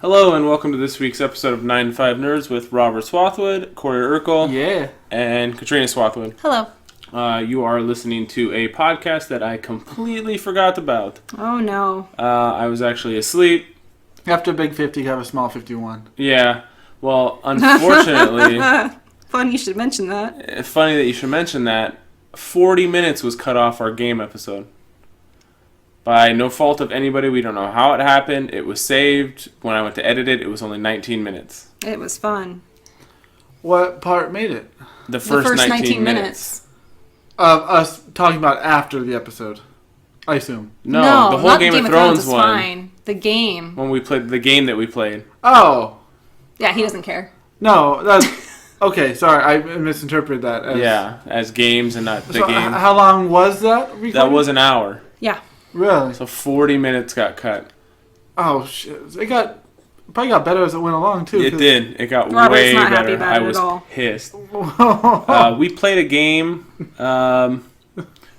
Hello and welcome to this week's episode of 9 to 5 Nerds with Robert Swathwood, Corey Urkel, and Katrina Swathwood. Hello. You are listening to a podcast that I completely forgot about. Oh no. I was actually asleep. After a big 50, you have a small 51. Yeah. Well, unfortunately... Funny you should mention that. Funny that you should mention that. 40 minutes was cut off our game episode. By no fault of anybody, we don't know how it happened. It was saved. When I went to edit it, it was only 19 minutes. It was fun. What part made it? The first 19 minutes. Of us talking about after the episode, I assume. No, the whole not Game of Thrones is one. Fine. The game. When we played the game that we played. Oh. Yeah, he doesn't care. No, that's... Okay, sorry, I misinterpreted that. As games and not the game. How long was that recording? That was an hour. Yeah. Really? So 40 minutes got cut. Oh, shit. Probably got better as it went along, too. It did. It got Robert's way not better. Happy about I it was at all. pissed. We played a game.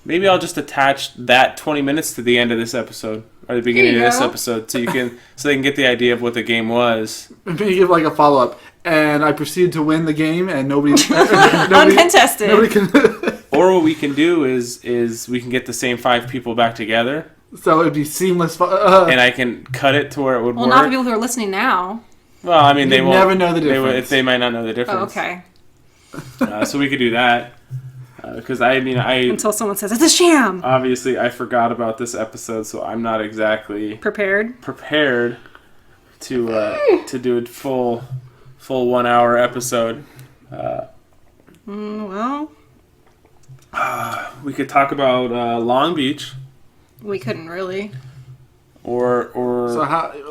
Maybe I'll just attach that 20 minutes to the end of this episode. Or the beginning of this episode. So they can get the idea of what the game was. Maybe give like a follow-up. And I proceeded to win the game and nobody Uncontested. Nobody can... Or what we can do is we can get the same 5 people back together. So it'd be seamless. And I can cut it to where it would work. Well, not the people who are listening now. Well, I mean, they won't. Never know the difference. They might not know the difference. Oh, okay. So we could do that. Because I until someone says it's a sham. Obviously, I forgot about this episode, so I'm not exactly prepared to do a full 1 hour episode. Well, we could talk about Long Beach. We couldn't really. Or so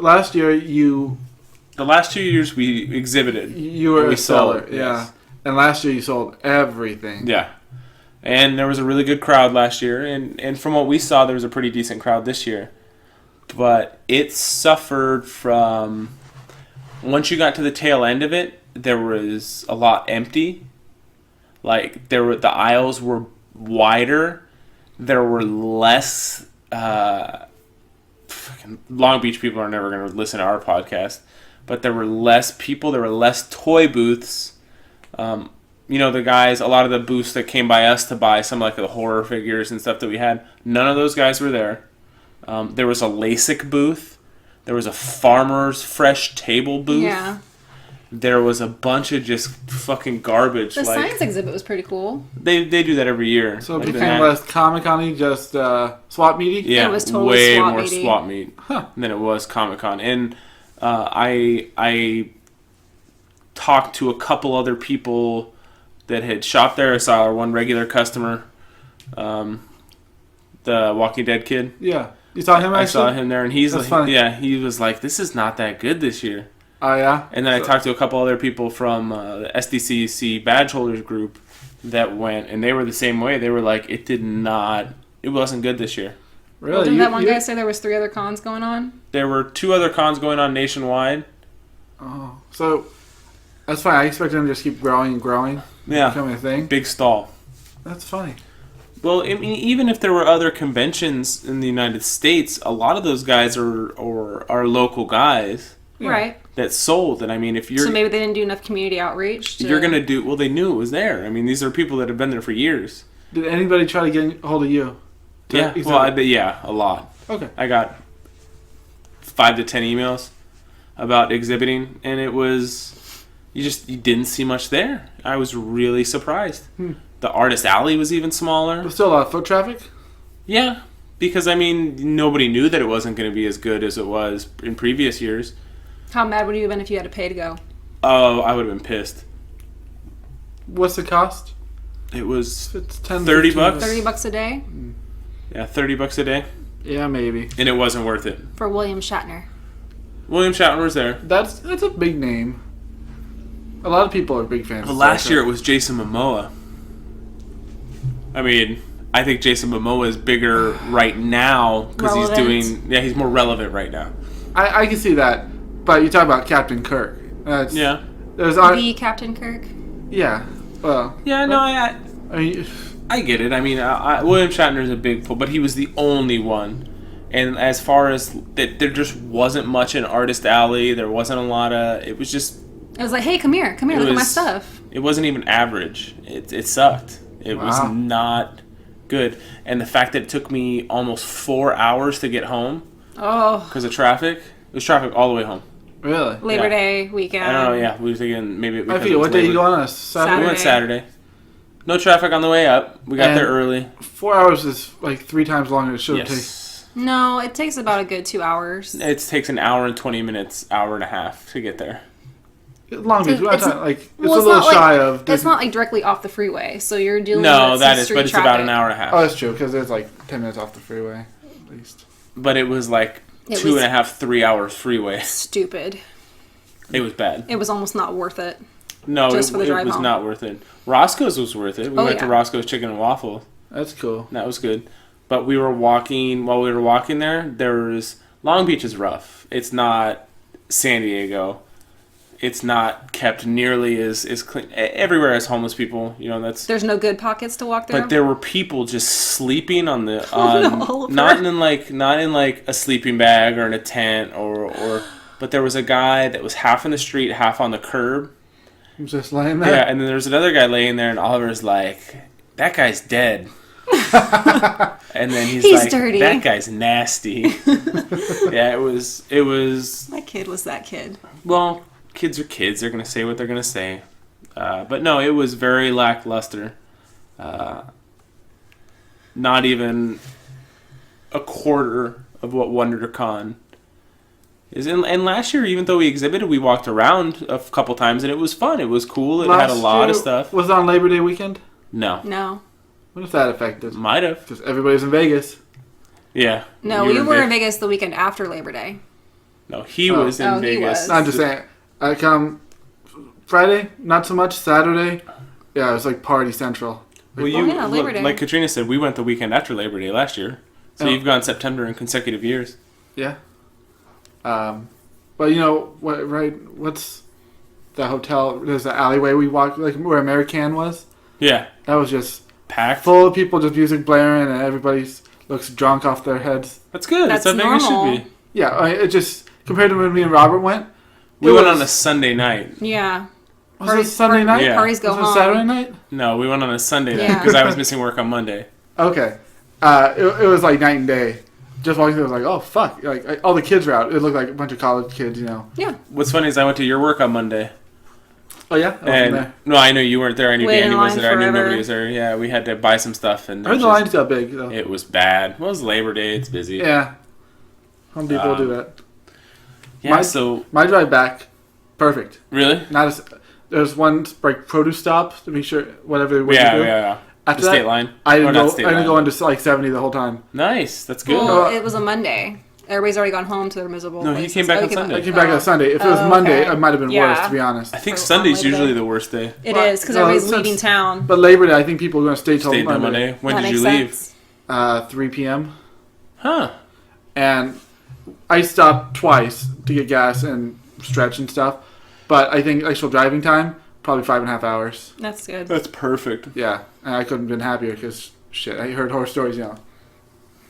last year the last 2 years we exhibited. You were a seller, yeah. Yes. And last year you sold everything. Yeah. And there was a really good crowd last year, and from what we saw, there was a pretty decent crowd this year. But it suffered from... Once you got to the tail end of it, there was a lot empty. Like, the aisles were wider. There were less... Long Beach people are never going to listen to our podcast. But there were less people. There were less toy booths. The guys, a lot of the booths that came by us to buy some like the horror figures and stuff that we had, none of those guys were there. There was a LASIK booth. There was a Farmer's Fresh table booth. Yeah. There was a bunch of just fucking garbage. The science exhibit was pretty cool. They do that every year. So it became less Comic-Con-y, just swap meety? Yeah, it was totally way swap more meety. swap meet than it was Comic-Con. And I talked to a couple other people that had shopped there. I saw one regular customer, the Walking Dead kid. Yeah. You saw him actually? I saw him there, and he was like, this is not that good this year. Oh, yeah? And then I talked to a couple other people from the SDCC badge holders group that went, and they were the same way. They were like, it wasn't good this year. Really? Well, didn't that one guy say there was 3 other cons going on? There were 2 other cons going on nationwide. Oh, so that's fine. I expected them to just keep growing and growing. Yeah. Becoming a thing. Big stall. That's funny. Well, I mean, even if there were other conventions in the United States, a lot of those guys are local guys. Yeah. Right. That sold. And I mean, if you're... So maybe they didn't do enough community outreach to... You're going to do... Well, they knew it was there. I mean, these are people that have been there for years. Did anybody try to get a hold of you? Yeah. Well, a lot. Okay. I got 5 to 10 emails about exhibiting, and it was... You didn't see much there. I was really surprised. The Artist Alley was even smaller. There's still a lot of foot traffic? Yeah, because, I mean, nobody knew that it wasn't going to be as good as it was in previous years. How mad would you have been if you had to pay to go? Oh, I would have been pissed. What's the cost? It was it's 10, $30. $30 a day? Yeah, $30 a day. Yeah, maybe. And it wasn't worth it. For William Shatner. William Shatner was there. That's a big name. A lot of people are big fans. But last year it was Jason Momoa. I mean, I think Jason Momoa is bigger right now because he's more relevant right now. I can see that, but you talk about Captain Kirk. Yeah. The Captain Kirk? Yeah. Well. Yeah, no, I mean, I get it. I mean, William Shatner is a big pull, but he was the only one. And as far as that, there just wasn't much in Artist Alley. There wasn't a lot of. It was just. It was like, hey, come here, look at my stuff. It wasn't even average. It sucked. It was not good. And the fact that it took me almost 4 hours to get home. Oh. Because of traffic. It was traffic all the way home. Really? Labor Day weekend. I don't know. Yeah, we were thinking maybe. I forget what day you go on a Saturday. We went Saturday. No traffic on the way up. We got there early. 4 hours is like 3 times longer than it should take. No, it takes about a good 2 hours. It takes an hour and 20 minutes, hour and a half to get there. Long Beach, it's a little shy of. It's not like directly off the freeway, so you're dealing with but it's traffic. about an hour and a half. Oh, that's true because it's like 10 minutes off the freeway, at least. But it was like 2.5, 3 hours freeway. Stupid. It was bad. It was almost not worth it. No, it was not worth it. Roscoe's was worth it. We went to Roscoe's Chicken and Waffle. That's cool. That was good. But we were walking, while we were walking there was, Long Beach is rough. It's not San Diego. It's not kept nearly as clean. Everywhere has homeless people, there's no good pockets to walk through. But there were people just sleeping on the, not in like a sleeping bag or in a tent but there was a guy that was half in the street, half on the curb. He was just laying there? Yeah, and then there was another guy laying there, and Oliver's like, that guy's dead. And then he's like, dirty. That guy's nasty. Yeah, it was. My kid was that kid. Well, kids are kids. They're going to say what they're going to say. But no, it was very lackluster. Not even a quarter of what WonderCon is. And last year, even though we exhibited, we walked around a couple times, and it was fun. It was cool. It had a lot of stuff. Was it on Labor Day weekend? No. What if that affected? Might have. Because everybody's in Vegas. Yeah. No, we were in Vegas the weekend after Labor Day. No, he was in Vegas. He was. No, I'm just saying. I come Friday, not so much. Saturday, yeah, it was like party central. Labor Day. Like Katrina said, we went the weekend after Labor Day last year. So you've gone September in consecutive years. Yeah. But what's the hotel? There's the alleyway we walked, like where American was. Yeah. That was just packed, full of people, just music blaring, and everybody looks drunk off their heads. That's good. That's I think normal. it should be. Yeah, it just compared to when me and Robert went. We went on a Sunday night. Yeah. Was it Sunday night? Yeah. Parties go was home. it Saturday night? No, we went on a Sunday night because I was missing work on Monday. Okay. It was like night and day. Just walking through, I was like, oh, fuck. Like all the kids were out. It looked like a bunch of college kids, Yeah. What's funny is I went to your work on Monday. Oh, yeah? I wasn't there. No, I know you weren't there. I knew Waited Danny in wasn't there. I knew line nobody forever. was there. Yeah, we had to buy some stuff. And I heard the lines got big, though. it was bad. Well, it was Labor Day. It's busy. Yeah. Home Depot will do that. Yeah, My drive back, perfect. Really? There's one like produce stop to make sure whatever they do. Yeah. After the that, state line. I didn't go into like 70 the whole time. Nice. That's good. Well, it was a Monday. Everybody's already gone home to their miserable No, places. he came back on Sunday. I came back on Sunday. If it was Monday, it might have been worse, to be honest. I think Sunday's usually the worst day. It is, because everybody's leaving town. But Labor Day, I think people are going to stay till Monday. When did you leave? 3 p.m. Huh. And I stopped twice to get gas and stretch and stuff. But I think actual driving time, probably 5.5 hours. That's good. That's perfect. Yeah. And I couldn't have been happier because, shit, I heard horror stories,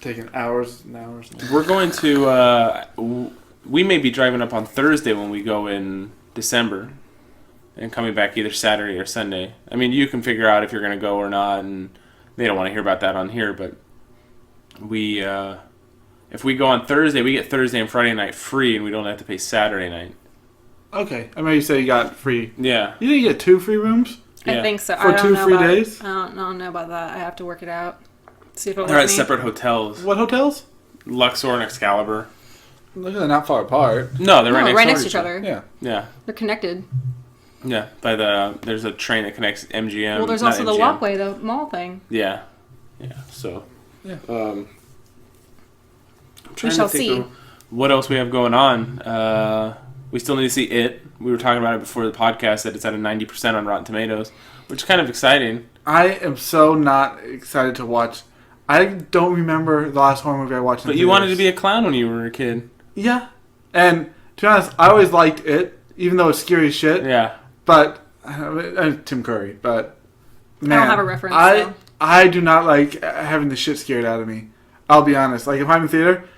taking hours and hours. We're going to, we may be driving up on Thursday when we go in December and coming back either Saturday or Sunday. I mean, you can figure out if you're going to go or not, and they don't want to hear about that on here, but if we go on Thursday, we get Thursday and Friday night free, and we don't have to pay Saturday night. Okay. I mean, you say you got free. Yeah. You didn't get 2 free rooms? I think so. For 2 free days? I don't know about that. I have to work it out. See if it'll They're let at me. separate hotels. What hotels? Luxor and Excalibur. Look, they're not far apart. No, they're right next to each other. Yeah. Yeah. They're connected. Yeah. There's a train that connects MGM. Well, there's not also the MGM. walkway, the mall thing. Yeah. Yeah. So. Yeah. I'm We trying shall to think see. of what else we have going on. We still need to see It. We were talking about it before the podcast that it's at a 90% on Rotten Tomatoes, which is kind of exciting. I am so not excited to watch. I don't remember the last horror movie I watched. But you wanted to be a clown when you were a kid. Yeah. And to be honest, I always liked It, even though it's scary as shit. Yeah. But, Tim Curry, but, man. I don't have a reference, I do not like having the shit scared out of me. I'll be honest. Like, if I'm in theater,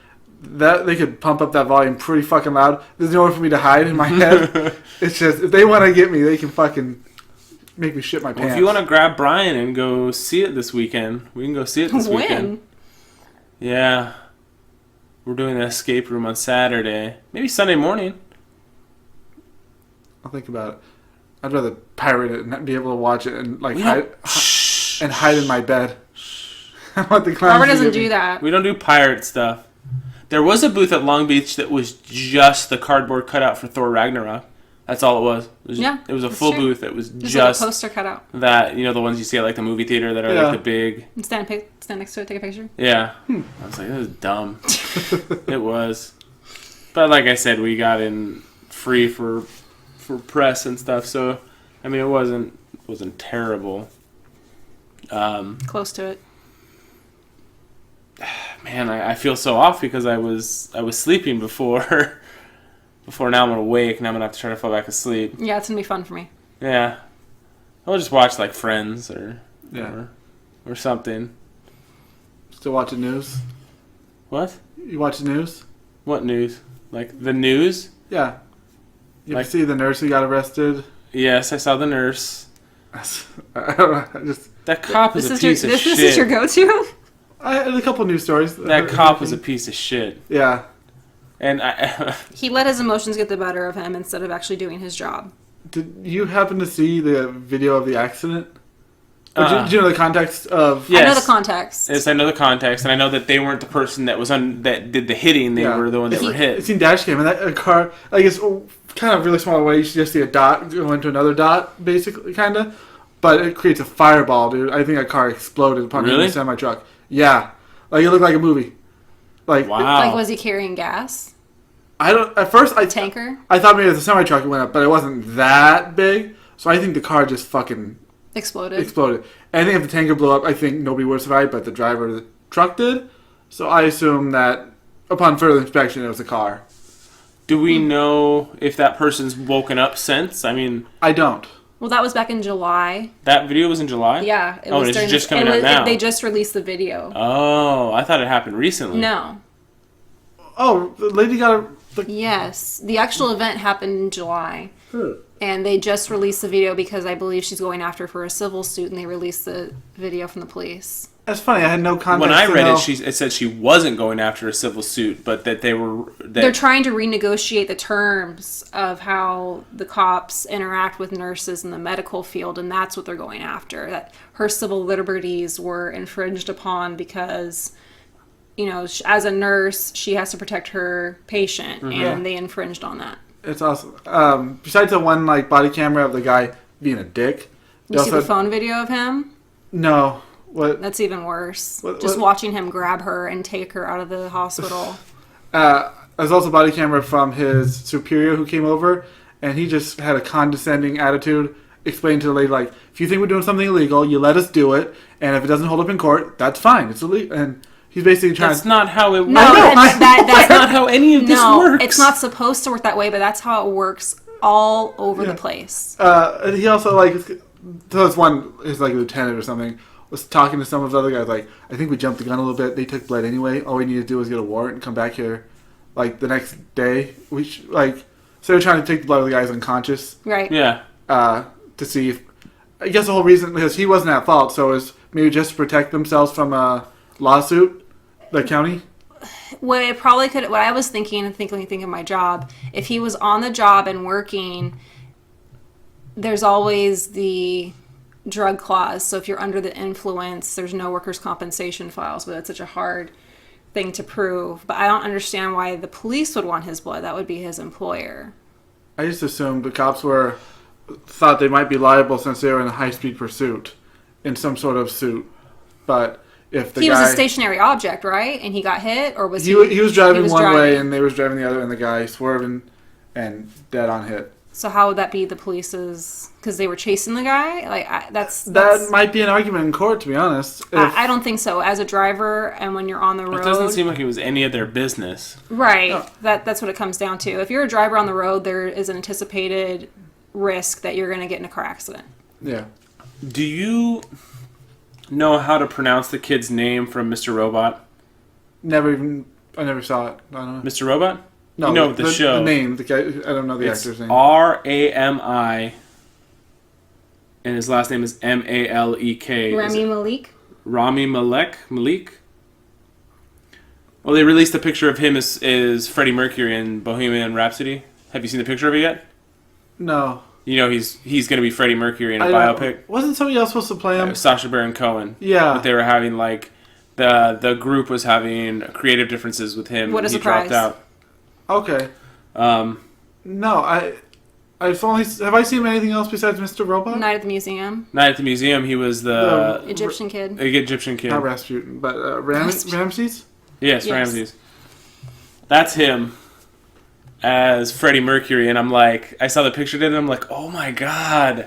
that they could pump up that volume pretty fucking loud. There's nowhere for me to hide in my head. It's just, if they want to get me, they can fucking make me shit my pants. Well, if you want to grab Brian and go see it this weekend, we can go see it this weekend. Yeah. We're doing an escape room on Saturday. Maybe Sunday morning. I'll think about it. I'd rather pirate it and not be able to watch it and like We hide in my bed. I want the clowns Robert to doesn't get me. do that. We don't do pirate stuff. There was a booth at Long Beach that was just the cardboard cutout for Thor Ragnarok. That's all it was. It was a that's full true. booth that was Just just like a poster cut out. that, the ones you see at like the movie theater that are Yeah. like the big. And stand next to it, take a picture. Yeah. I was like, this is dumb. It was. But like I said, we got in free for press and stuff, so I mean it wasn't terrible. Close to it. Man, I feel so off because I was sleeping before. Before now I'm awake and I'm gonna have to try to fall back asleep. Yeah, it's gonna be fun for me. Yeah, I'll just watch like Friends or Yeah. or something. Still watching news? What? You watch the news? What news? Like the news? Yeah. You Like- see the nurse who got arrested? Yes, I saw the nurse. I don't know. That cop is a piece of this shit. is your go-to? I had a couple news stories. That cop was a piece of shit. Yeah. And I He let his emotions get the better of him instead of actually doing his job. Did you happen to see the video of the accident? Or do you know the context of? Yeah. I know Yes. the context. yes, I know the context, and I know that they weren't the person that was that did the hitting. They Yeah. were the one that were hit. It's in dash cam, and that car, like, it's kind of really small way. You should just see a dot go into another dot, basically, kind of. But it creates a fireball, dude. I think that car exploded upon hitting Really? a semi truck. Yeah, like it looked like a movie. Like, Wow. Like, was he carrying gas? I don't. At first, Tanker? I thought maybe it was a semi truck that went up, but it wasn't that big. So I think the car just fucking Exploded. exploded. And I think if the tanker blew up, I think nobody would have survived, but the driver of the truck did. So I assume that upon further inspection, it was a car. Do we know if that person's woken up since? I mean, I don't. Well, that was back in July. that video was in July? Yeah. It Oh, was and it's during just the- coming it out was- now. They just released the video. Oh, I thought it happened recently. No. Oh, the lady got a. Yes. The actual event happened in July. And they just released the video because I believe she's going after for a civil suit, and they released the video from the police. That's funny. I had no context. When I to read know. it said she wasn't going after a civil suit, but that they were. They're trying to renegotiate the terms of how the cops interact with nurses in the medical field, and that's what they're going after. That her civil liberties were infringed upon because, as a nurse, she has to protect her patient, and they infringed on that. It's awesome. Besides the one like body camera of the guy being a dick. You see the phone video of him? No. What? That's even worse. What- Just what- watching him grab her and take her out of the hospital. There's also a body camera from his superior who came over, and he just had a condescending attitude, explaining to the lady, like, if you think we're doing something illegal, you let us do it, and if it doesn't hold up in court, that's fine. It's illegal. And he's basically trying That's not how it works. No, know. That's not how any of this no, works. it's not supposed to work that way, but that's how it works all over the place. And he also, like, so this one is like a lieutenant or something, was talking to some of the other guys, like, I think we jumped the gun a little bit. They took blood anyway. All we need to do is get a warrant and come back here, like, the next day. So they're trying to take the blood of the guys unconscious, Right. Yeah. to see if, I guess the whole reason, because he wasn't at fault, so it was maybe just to protect themselves from a lawsuit, the county. What I was thinking of my job, if he was on the job and working, there's always the drug clause. So if you're under the influence, there's no workers' compensation files, but that's such a hard thing to prove. But I don't understand why the police would want his blood. That would be his employer. I just assumed the cops thought they might be liable since they were in a high-speed pursuit, in some sort of suit. But if the He guy... was a stationary object, right? And he got hit? Or was He was driving one way driving? and they was driving the other, and the guy swerving and dead on hit. So how would that be the police's... Because they were chasing the guy? That might be an argument in court, to be honest. I don't think so. As a driver, and when you're on the road... It doesn't seem like it was any of their business. Right. No. That's what it comes down to. If you're a driver on the road, there is an anticipated risk that you're going to get in a car accident. Yeah. Do you know how to pronounce the kid's name from Mr. Robot? Never even I never saw it. I don't know. Mr. Robot? No, You know the show. The name. The guy. I don't know the It's actor's name. Rami, and his last name is Malek. Rami Malek. Rami Malek. Well, they released a picture of him as Freddie Mercury in Bohemian Rhapsody. Have you seen the picture of it yet? No. You know he's going to be Freddie Mercury in a I biopic. Wasn't somebody else supposed to play him? Sacha Baron Cohen. Yeah. But they were having like the group was having creative differences with him. What a and he surprise. dropped Okay. out. No, I've only have I seen him anything else besides Mr. Robot? Night at the Museum. Night at the Museum. He was the Egyptian kid. Egyptian kid. Not Rasputin, but Ramses. Yes, Yes. Ramses. That's him as Freddie Mercury, and I'm like, I saw the picture of it, and I'm like, oh my god.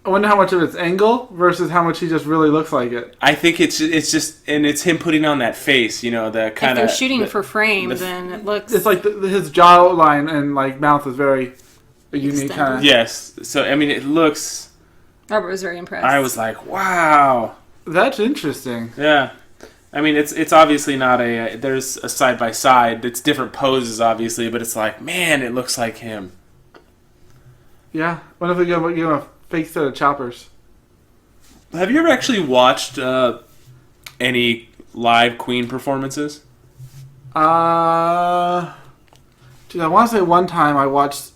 I wonder how much of it's angle versus how much he just really looks like it. I think it's just, and it's him putting on that face, you know, the kind If of. they're shooting for frame, then it looks. It's like his jawline and like mouth is very a unique Extended. kind of. Yes, so I mean, it looks. Robert was very impressed. I was like, wow. That's interesting. Yeah. I mean, it's obviously not there's a side by side. It's different poses, obviously, but it's like, man, it looks like him. Yeah. What if we give him a fake set of choppers? Have you ever actually watched any live Queen performances? Dude, I want to say one time I watched.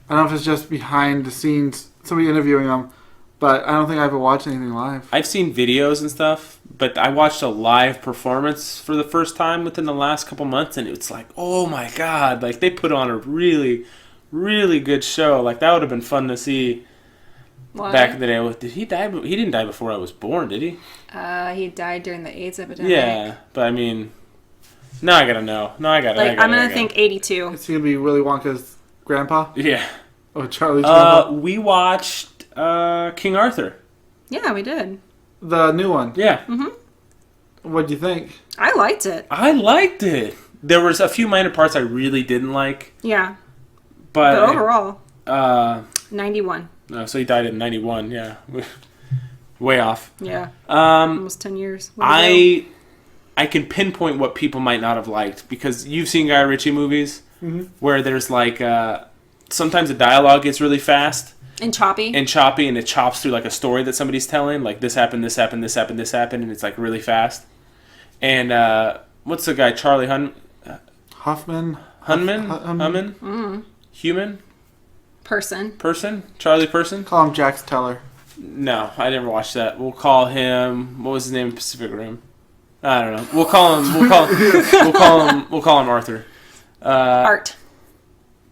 I don't know if it's just behind the scenes, somebody interviewing them, but I don't think I ever watched anything live. I've seen videos and stuff, but I watched a live performance for the first time within the last couple months, and it's like, oh my god, like they put on a really, really good show. Like that would have been fun to see What? back in the day. Did he die? He didn't die before I was born, did he? He died during the AIDS epidemic. Yeah, but I mean, now I gotta know. No, I gotta. Like, I'm going to think 82. Is he gonna be Willy Wonka's grandpa? Yeah. Or Charlie's grandpa? We watched King Arthur. Yeah, we did. The new one. Yeah. What'd you think? I liked it. I liked it. There was a few minor parts I really didn't like, Yeah. but But overall, 91. 91. No, so he died in 91. Yeah, way off. Yeah. Um, Almost 10 years. Way to go. I can pinpoint what people might not have liked because you've seen Guy Ritchie movies where there's like sometimes the dialogue gets really fast And choppy. and choppy, and it chops through like a story that somebody's telling, like this happened, this happened, this happened, this happened, and it's like really fast. And what's the guy? Charlie Huffman? Hunnam? Human? Person. Charlie Person? Call him Jax Teller. No, I never watched that. We'll call him. What was his name in Pacific Rim? I don't know. We'll call him Arthur. Art.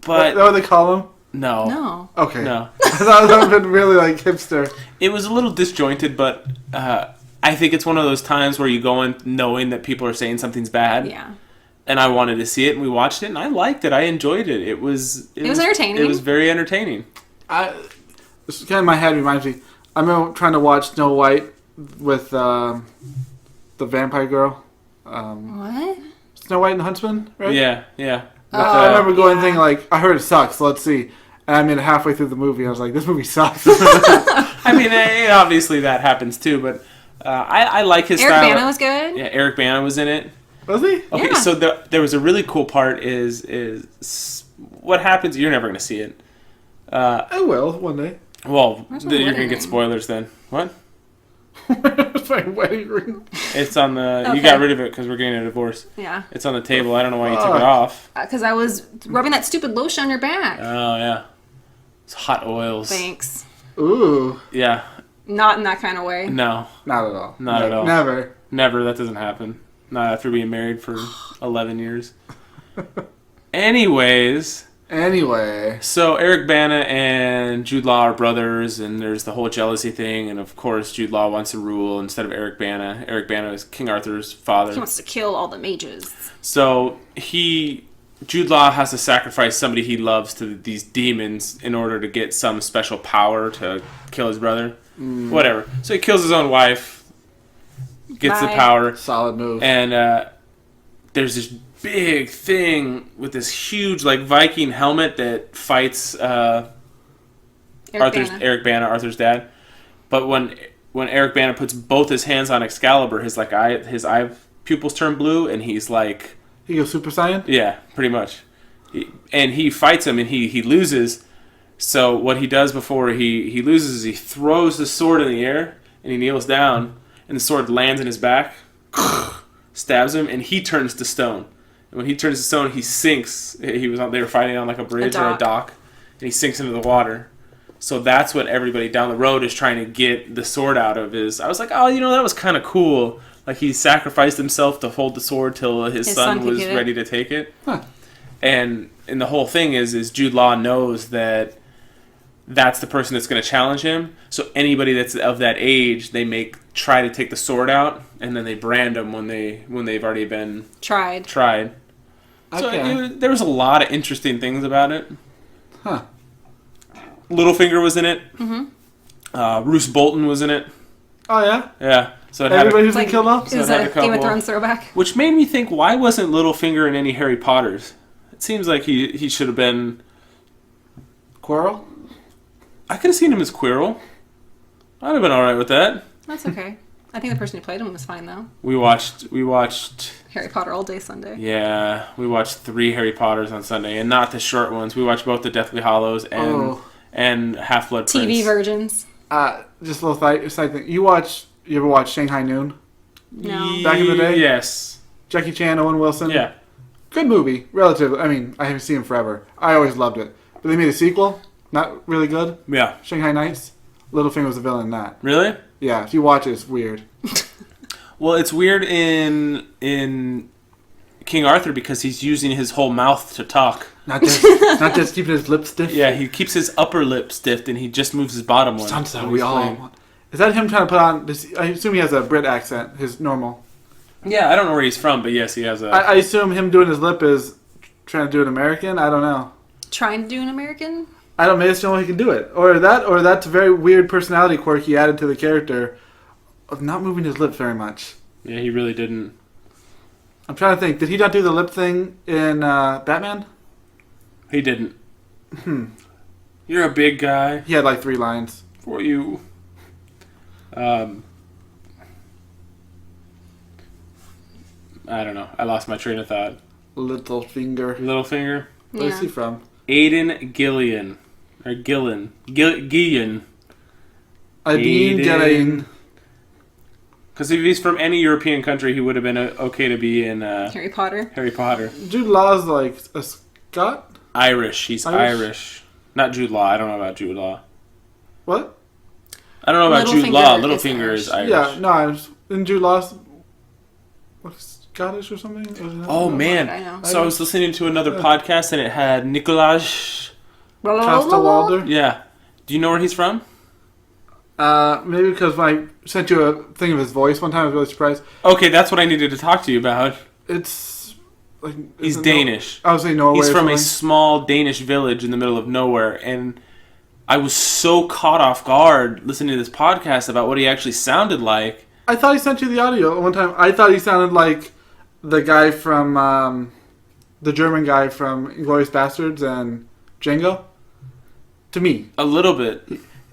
But Is that what they call him? no. No. Okay. No. I thought that would have been really like hipster. It was a little disjointed, but I think it's one of those times where you go in knowing that people are saying something's bad. Yeah. And I wanted to see it, and we watched it, and I liked it. I enjoyed it. It was entertaining. It was very entertaining. This kind of in my head reminds me. I remember trying to watch Snow White with the vampire girl. What? Snow White and the Huntsman, right? Yeah. I remember going yeah. thinking like, I heard it sucks. Let's see. And I made it halfway through the movie. I was like, this movie sucks. I mean, obviously that happens too, but I like his Eric style. Bana was good. Yeah, Eric Bana was in it. Was he? Okay, Yeah. so there was a really cool part is what happens. You're never going to see it. I will one day. Well, Where's my you're wedding going to get ring? spoilers then. What? It's my wedding ring. It's on the. You Okay. got rid of it because we're getting a divorce. Yeah. It's on the table. I don't know why you took Fuck. it off. Because I was rubbing that stupid lotion on your back. Oh yeah, it's hot oils. Thanks. Ooh. Yeah, Not in that kind of way. no, Not at all. Not at all. Never. never. That doesn't happen. Not after being married for 11 years. Anyways. Anyway. So Eric Bana and Jude Law are brothers, and there's the whole jealousy thing, and of course Jude Law wants to rule instead of Eric Bana. Eric Bana is King Arthur's father. He wants to kill all the mages. So Jude Law has to sacrifice somebody he loves to these demons in order to get some special power to kill his brother. Whatever. So he kills his own wife, gets the Bye. power, Solid move. and there's this big thing with this huge like Viking helmet that fights Eric Bana. Eric Bana, Arthur's dad. But when Eric Bana puts both his hands on Excalibur, his eye pupils turn blue, and he's like He goes Super Saiyan? Yeah, pretty much. And he fights him, and he loses. So what he does before he loses is he throws the sword in the air, and he kneels down, and the sword lands in his back, stabs him, and he turns to stone. And when he turns to stone, he sinks. They were fighting on like a bridge or a dock, and he sinks into the water. So that's what everybody down the road is trying to get the sword out of. I was like, oh, that was kind of cool. Like, he sacrificed himself to hold the sword till his son was ready to take it. Huh. And the whole thing is Jude Law knows that's the person that's going to challenge him. So anybody that's of that age, they try to take the sword out, and then they brand them when they've already been tried. So there was a lot of interesting things about it. Huh. Littlefinger was in it. Mm-hmm. Roose Bolton was in it. Oh, yeah? Yeah. So everybody who's been killed off? It was a Game of Thrones throwback. Which made me think, why wasn't Littlefinger in any Harry Potters? It seems like he should have been... Quirrell? I could have seen him as Quirrell. I'd have been alright with that. That's okay. I think the person who played him was fine, though. We watched... Harry Potter all day Sunday. Yeah. We watched 3 Harry Potters on Sunday, and not the short ones. We watched both the Deathly Hallows and Half-Blood Prince. TV virgins. Just a little side thing. You ever watch Shanghai Noon? No. Back in the day? Yes. Jackie Chan, Owen Wilson? Yeah. Good movie, relatively. I mean, I haven't seen him forever. I always loved it. But they made a sequel. Not really good. Yeah. Shanghai Nights. Littlefinger was the villain in that. Really? Yeah, if you watch it, it's weird. Well, it's weird in King Arthur because he's using his whole mouth to talk. Not just keeping his lips stiff. Yeah, he keeps his upper lip stiff and he just moves his bottom one. Sounds like we all want. Is that him trying to put on this? I assume he has a Brit accent, his normal. Yeah, I don't know where he's from, but yes, he has a... I assume him doing his lip is trying to do an American. I don't know. Trying to do an American? I don't. Maybe it's the only way he can do it, or that's a very weird personality quirk he added to the character of not moving his lips very much. Yeah, he really didn't. I'm trying to think. Did he not do the lip thing in Batman? He didn't. You're a big guy. He had like 3 lines. For you. I don't know. I lost my train of thought. Littlefinger. Littlefinger? Where's he from? Aiden Gillian. Or Gillen. Gillian. Aiden Gillian. Because if he's from any European country, he would have been okay to be in... Harry Potter. Harry Potter. Jude Law's like a Scot? Irish. He's Irish. Not Jude Law. I don't know about Jude Law. What? I don't know about Jude Law. Littlefinger is Irish. Yeah, no, in Jude Law's... Scottish or something? Oh, man. I know. So I was listening to another podcast, and it had Nicolas... Costa-Waldau? Yeah. Do you know where he's from? Maybe because when I sent you a thing of his voice one time, I was really surprised. Okay, that's what I needed to talk to you about. It's... like He's Danish. I would say Norway. He's from a small Danish village in the middle of nowhere, and I was so caught off guard listening to this podcast about what he actually sounded like. I thought he sent you the audio one time. I thought he sounded like the guy from... the German guy from Inglourious Bastards and Django. To me. A little bit.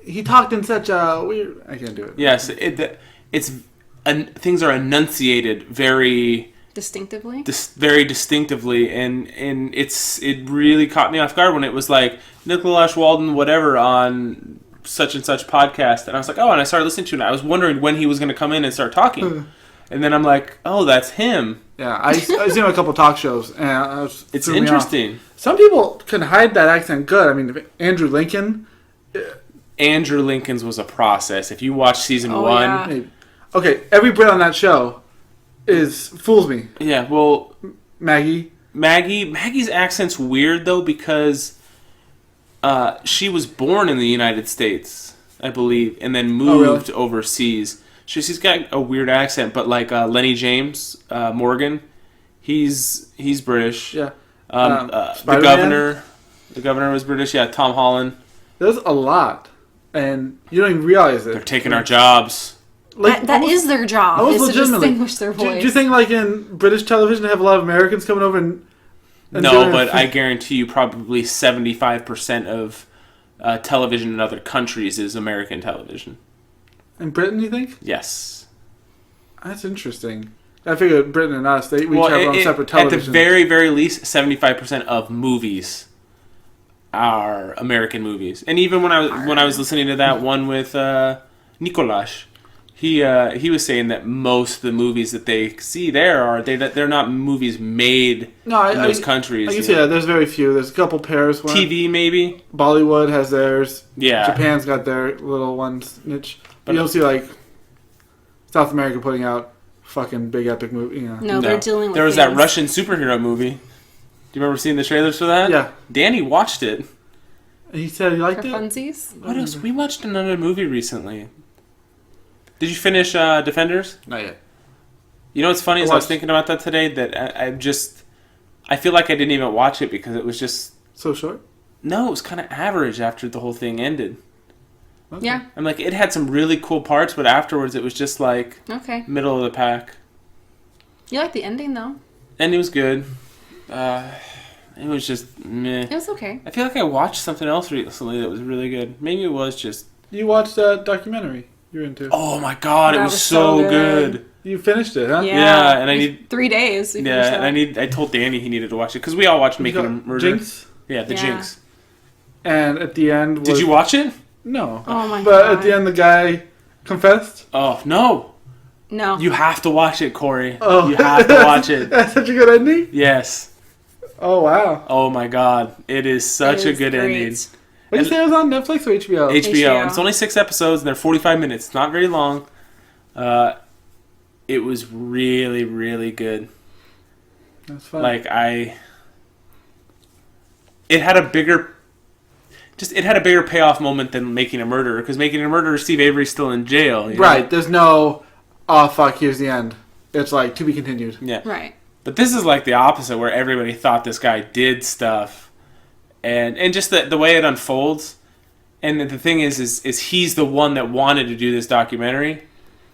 He talked in such a weird... I can't do it. Yes, things are enunciated very... Distinctively? Very distinctively, and it really caught me off guard when it was like, Nicolas Walden whatever on such and such podcast, and I was like, oh, and I started listening to it, and I was wondering when he was going to come in and start talking. And then I'm like, oh, that's him. Yeah, I seen him a couple talk shows, and it's interesting. Some people can hide that accent good. I mean, Andrew Lincoln... Andrew Lincoln's was a process. If you watch season 1... Yeah. Okay, every Brit on that show fools me. Yeah, well... Maggie's accent's weird, though, because she was born in the United States, I believe, and then moved overseas. She's got a weird accent, but like Lenny James, Morgan, he's British. Yeah. The governor was British. Yeah, Tom Holland. There's a lot, and you don't even realize it. They're taking our jobs. Like, that is their job, is to distinguish their voice. Do you think, like, in British television, they have a lot of Americans coming over and no, but I guarantee you probably 75% of television in other countries is American television. In Britain, you think? Yes. That's interesting. I figured Britain and us, we each have our own separate at television. the very, very least, 75% of movies are American movies. And even when I was listening to that one with Nicolas, he was saying that most of the movies that they see there they're not movies made in those countries. I can see that. There's very few. There's a couple pairs. TV maybe. Bollywood has theirs. Yeah. Japan's got their little ones niche. But you don't see like South America putting out fucking big epic movie. You know. No, they're dealing with. There was things. that Russian superhero movie. Do you remember seeing the trailers for that? Yeah. Danny watched it. He said he liked For it. funsies. What else? We watched another movie recently. Did you finish Defenders? Not yet. You know what's funny is I was thinking about that today. That I feel like I didn't even watch it because it was just So short? no. It was kind of average after the whole thing ended. Okay. Yeah. I'm like, it had some really cool parts, but afterwards it was just like Okay. middle of the pack. You like the ending though. And it was good. It was just meh. It was okay. I feel like I watched something else recently that was really good. Maybe it was just. You watched that documentary you're into. Oh my god, it That was was so so good. good. You finished it, huh? Yeah, and I need 3 days. we finished Yeah, and that. I told Danny he needed to watch it because we all watched You Making got a Murder. Jinx? Yeah, the Yeah. Jinx. And at the end was... Did you watch it? No. Oh my But god. at the end the guy confessed? Oh no! No. You have to watch it, Corey. Oh. You have to watch it. That's such a good ending? Yes. Oh, wow. Oh my god, it is such It a is good great. ending. What did you say it was on Netflix or HBO? HBO. And it's only 6 episodes and they're 45 minutes. It's not very long. It was really, really good. That's fun. Like it had a bigger payoff moment than Making a Murderer, because Making a Murderer, Steve Avery's still in jail. You know? Right, there's no, oh fuck, here's the end. It's like, to be continued. Yeah. Right. But this is like the opposite, where everybody thought this guy did stuff, and just the way it unfolds. And the thing is he's the one that wanted to do this documentary,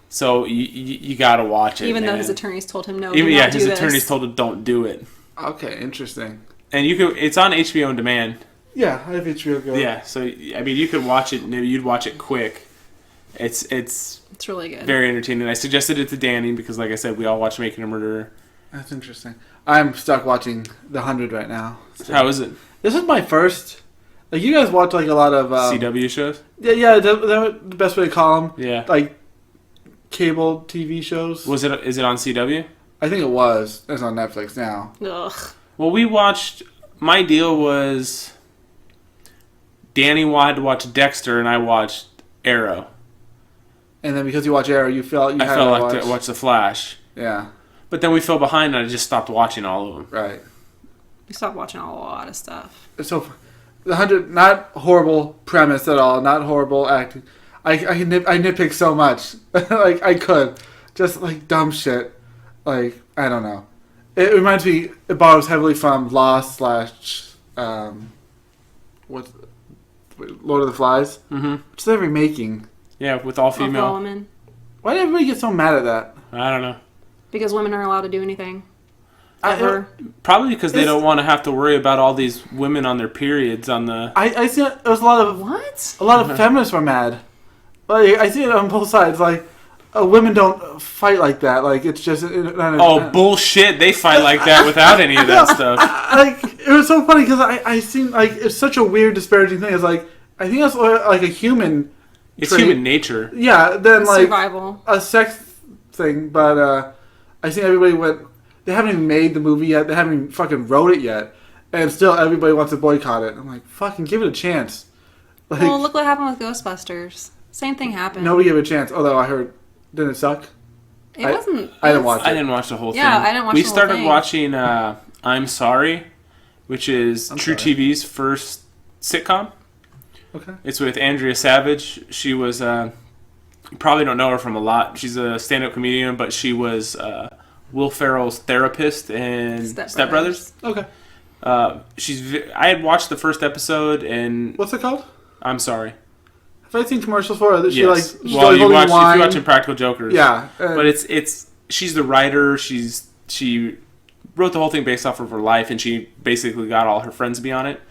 so you got to watch it. Even though man. his attorneys told him no. Even do not his do attorneys this. told him don't do it. Okay, interesting. And it's on HBO on demand. Yeah, I have HBO Go. Yeah, so I mean, you could watch it. Maybe you'd watch it quick. It's It's really good. very entertaining. I suggested it to Danny because, like I said, we all watched Making a Murderer. That's interesting. I'm stuck watching The 100 right now. How is it? This is my first. Like, you guys watch like a lot of CW shows? Yeah, the best way to call them. Yeah. Like cable TV shows. Is it on CW? I think it was. It's on Netflix now. Ugh. Well, we watched. My deal was Danny wanted to watch Dexter, and I watched Arrow. And then because you watch Arrow, you felt you I had felt to like to watch The Flash, Yeah, but then we fell behind, and I just stopped watching all of them. right. We stopped watching a lot of stuff. So, The 100, not horrible premise at all, not horrible acting. I nitpick so much. Like, I could. Just, like, dumb shit. Like, I don't know. It reminds me, it borrows heavily from Lost / what's Lord of the Flies, Mm-hmm. which they're remaking. Yeah, with all female. All women. Why did everybody get so mad at that? I don't know. Because women aren't allowed to do anything. I Probably because they It's- don't want to have to worry about all these women on their periods on the. see there was a lot of What? feminists were mad. Like, I see it on both sides. Like, women don't fight like that. Like, it's just Oh, bullshit! They fight like that without any of that stuff. Like, it was so funny because I seen, like, it's such a weird disparaging thing. It's like, I think that's like a human It's trait. human nature. Yeah, then like Survival. a sex thing, but I seen everybody went. They haven't even made the movie yet. They haven't even fucking wrote it yet, and still everybody wants to boycott it. I'm like, fucking give it a chance. Like, Well, look what happened with Ghostbusters. Same thing happened. nobody gave it a chance. Although I heard, didn't it suck? It I- wasn't. I didn't watch I didn't watch the whole thing. Yeah, I didn't watch We the whole started thing. watching I'm Sorry, which is I'm True Sorry. TV's first sitcom. Okay. It's with Andrea Savage. She was, you probably don't know her from a lot. She's a stand-up comedian, but she was Will Ferrell's therapist in Step Brothers. Okay. I had watched the first episode, and What's it called? I'm Sorry. Have I seen commercials for it? She Yes. like she's Well, always you holding watch if wine. you're watching Practical Jokers. Yeah, But it's she's the writer. She wrote the whole thing based off of her life, and she basically got all her friends to be on it.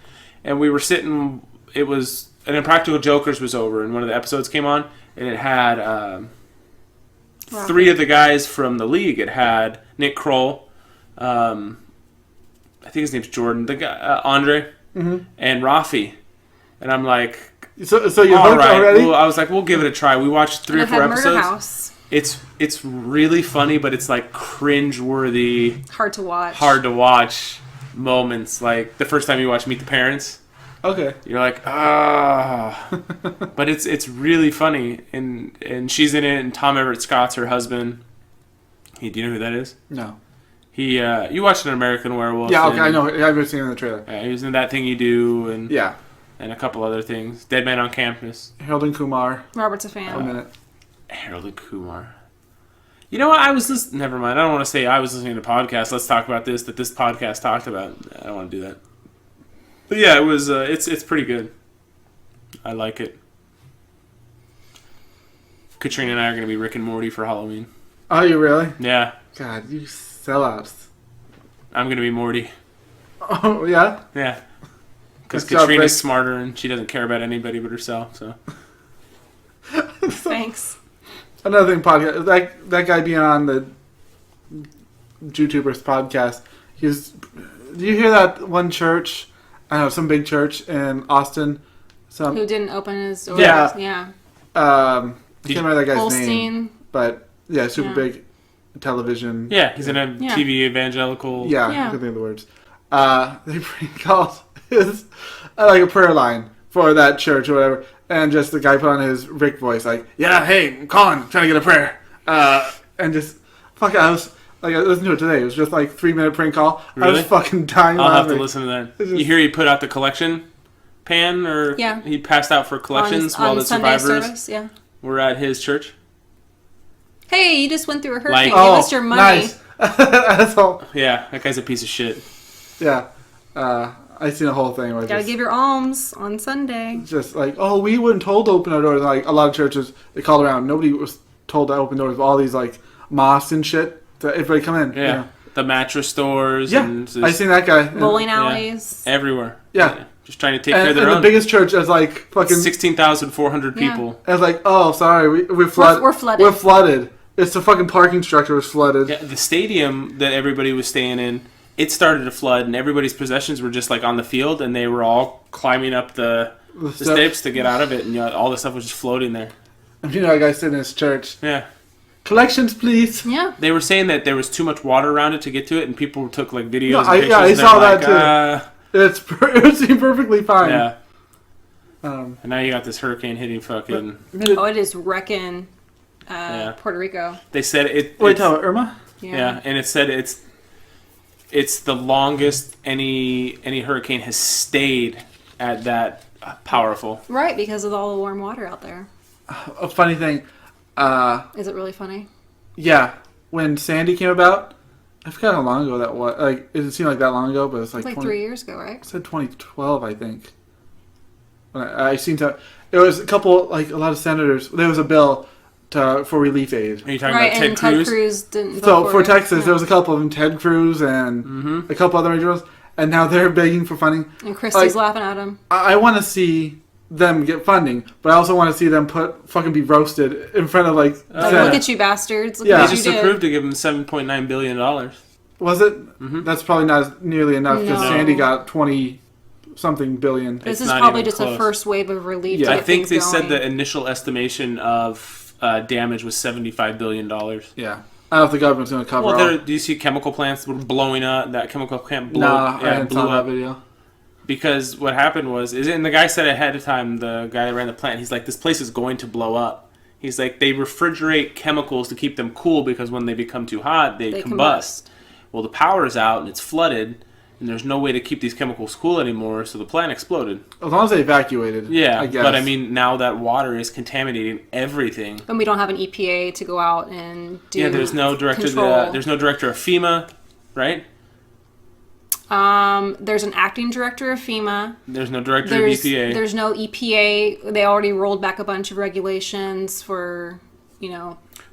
And we were sitting. And then Practical Jokers was over, and one of the episodes came on, and it had 3 of the guys from the league. It had Nick Kroll, I think his name's Jordan, the guy Andre, and Rafi, and I'm like, So you all hooked right. already? Well, I was like, we'll give it a try. We watched 3 or 4 Murder episodes. House. It's really funny, but it's like cringe-worthy, Hard to watch. hard to watch moments. Like the first time you watch Meet the Parents, Okay. you're like, ah. But it's really funny, and she's in it, and Tom Everett Scott's her husband. Do you know who that is? No. He you watched An American Werewolf. Yeah, okay, and, I know. I've been seeing it in the trailer. He was in That Thing You Do, and Yeah. and a couple other things. Dead Man on Campus. Harold and Kumar. Robert's a A fan. minute. Harold and Kumar. You know what? I was listening. Never mind. I don't want to say I was listening to podcasts. Let's talk about this. That this podcast talked about. I don't want to do that. But yeah, it was. It's pretty good. I like it. Katrina and I are going to be Rick and Morty for Halloween. Oh, you really? Yeah, God, you sellouts. I'm going to be Morty. Oh, yeah? Yeah, because Good job, Katrina's Rick. smarter and she doesn't care about anybody but herself. So Thanks. Another thing, podcast. That guy being on the YouTubers podcast, do you hear that one church? I don't know, some big church in Austin. Who didn't open his doors? Yeah. Yeah. I can't remember that guy's name. Holstein. But, yeah, super Yeah. big television. yeah, he's in a Yeah. TV evangelical. Yeah, Yeah. I can think of the words. They called his like a prayer line for that church or whatever, and just the guy put on his Rick voice, like, "Yeah, hey, I'm calling, trying to get a prayer," and just fuck. I listened to it today. It was just like 3-minute prank call. I Really? was fucking dying. I'll have to laughing. listen to that. It's just- You hear he put out the collection pan, or Yeah. he passed out for collections on while the Sunday survivors service, yeah. were at his church. Hey, you just went through a hurricane. Like- Give Oh, us your money. nice. Asshole. Yeah, that guy's a piece of shit. Yeah, I seen a whole thing where Gotta just, give your alms on Sunday. just like, oh, we weren't told to open our doors. Like a lot of churches, they called around. Nobody was told to open doors. All these like mosques and shit. To everybody come in. Yeah, the mattress stores. Yeah, and just I seen that guy. Bowling alleys. everywhere. Yeah. just trying to take care of And their the own. biggest church is like fucking. 16,400 Yeah. people. I was like, oh, sorry, we're flooded. We're flooded. We're flooded. It's the fucking parking structure was flooded. Yeah, the stadium that everybody was staying in, it started to flood, and everybody's possessions were just like on the field, and they were all climbing up the steps to get out of it, and all the stuff was just floating there. And you know, a guy sitting in his church. Yeah. Collections, please. Yeah. They were saying that there was too much water around it to get to it, and people took like videos. No, and I pictures, and saw they're that like, It seemed perfectly fine. Yeah. Um, And now you got this hurricane hitting fucking. Oh, it is wrecking Yeah. Puerto Rico. They said it. Wait, it's- tell me, Irma? Yeah, and it said it's the longest any hurricane has stayed at that powerful. Right, because of all the warm water out there. A funny thing. Is it really funny? Yeah, when Sandy came about, I forgot how long ago that was. Like, it didn't seem like that long ago, but it's like, It's like 3 years ago, right? I said 2012, I think. When I seen that it was a lot of senators. There was a bill for relief aid. Are you talking Right, about Ted and Cruz? Ted Cruz didn't vote So for it. Texas, Yeah. there was a couple of them, Ted Cruz and a couple other individuals, and now they're begging for funding. And Christie's like- laughing at him. I want to see them get funding, but I also want to see them fucking be roasted in front of like. Like, Senate. look at you bastards. Look Yeah. at They what just you did. approved to give him $7.9 billion. Was it? That's probably not nearly enough because No. Sandy got 20-something billion. This It's is not probably even just a close. first wave of relief. Yeah. To I get think things they said going. the initial estimation of damage was $75 billion. Yeah, I don't know if the government's going to cover Well, all. do you see chemical plants were blowing up? That chemical plant blew, Nah, I yeah, didn't blew saw up. that video. Because what happened was, and the guy said ahead of time, the guy that ran the plant, he's like, this place is going to blow up. He's like, they refrigerate chemicals to keep them cool because when they become too hot, they combust. Well, the power is out and it's flooded, and there's no way to keep these chemicals cool anymore, so the plant exploded. As long as they evacuated. Yeah, I guess. but I mean, now that water is contaminating everything. And we don't have an EPA to go out and do. Yeah, there's no director. control. There's no director of FEMA, right? There's an acting director of FEMA. There's no director There's of EPA. there's no EPA. They already rolled back a bunch of regulations for,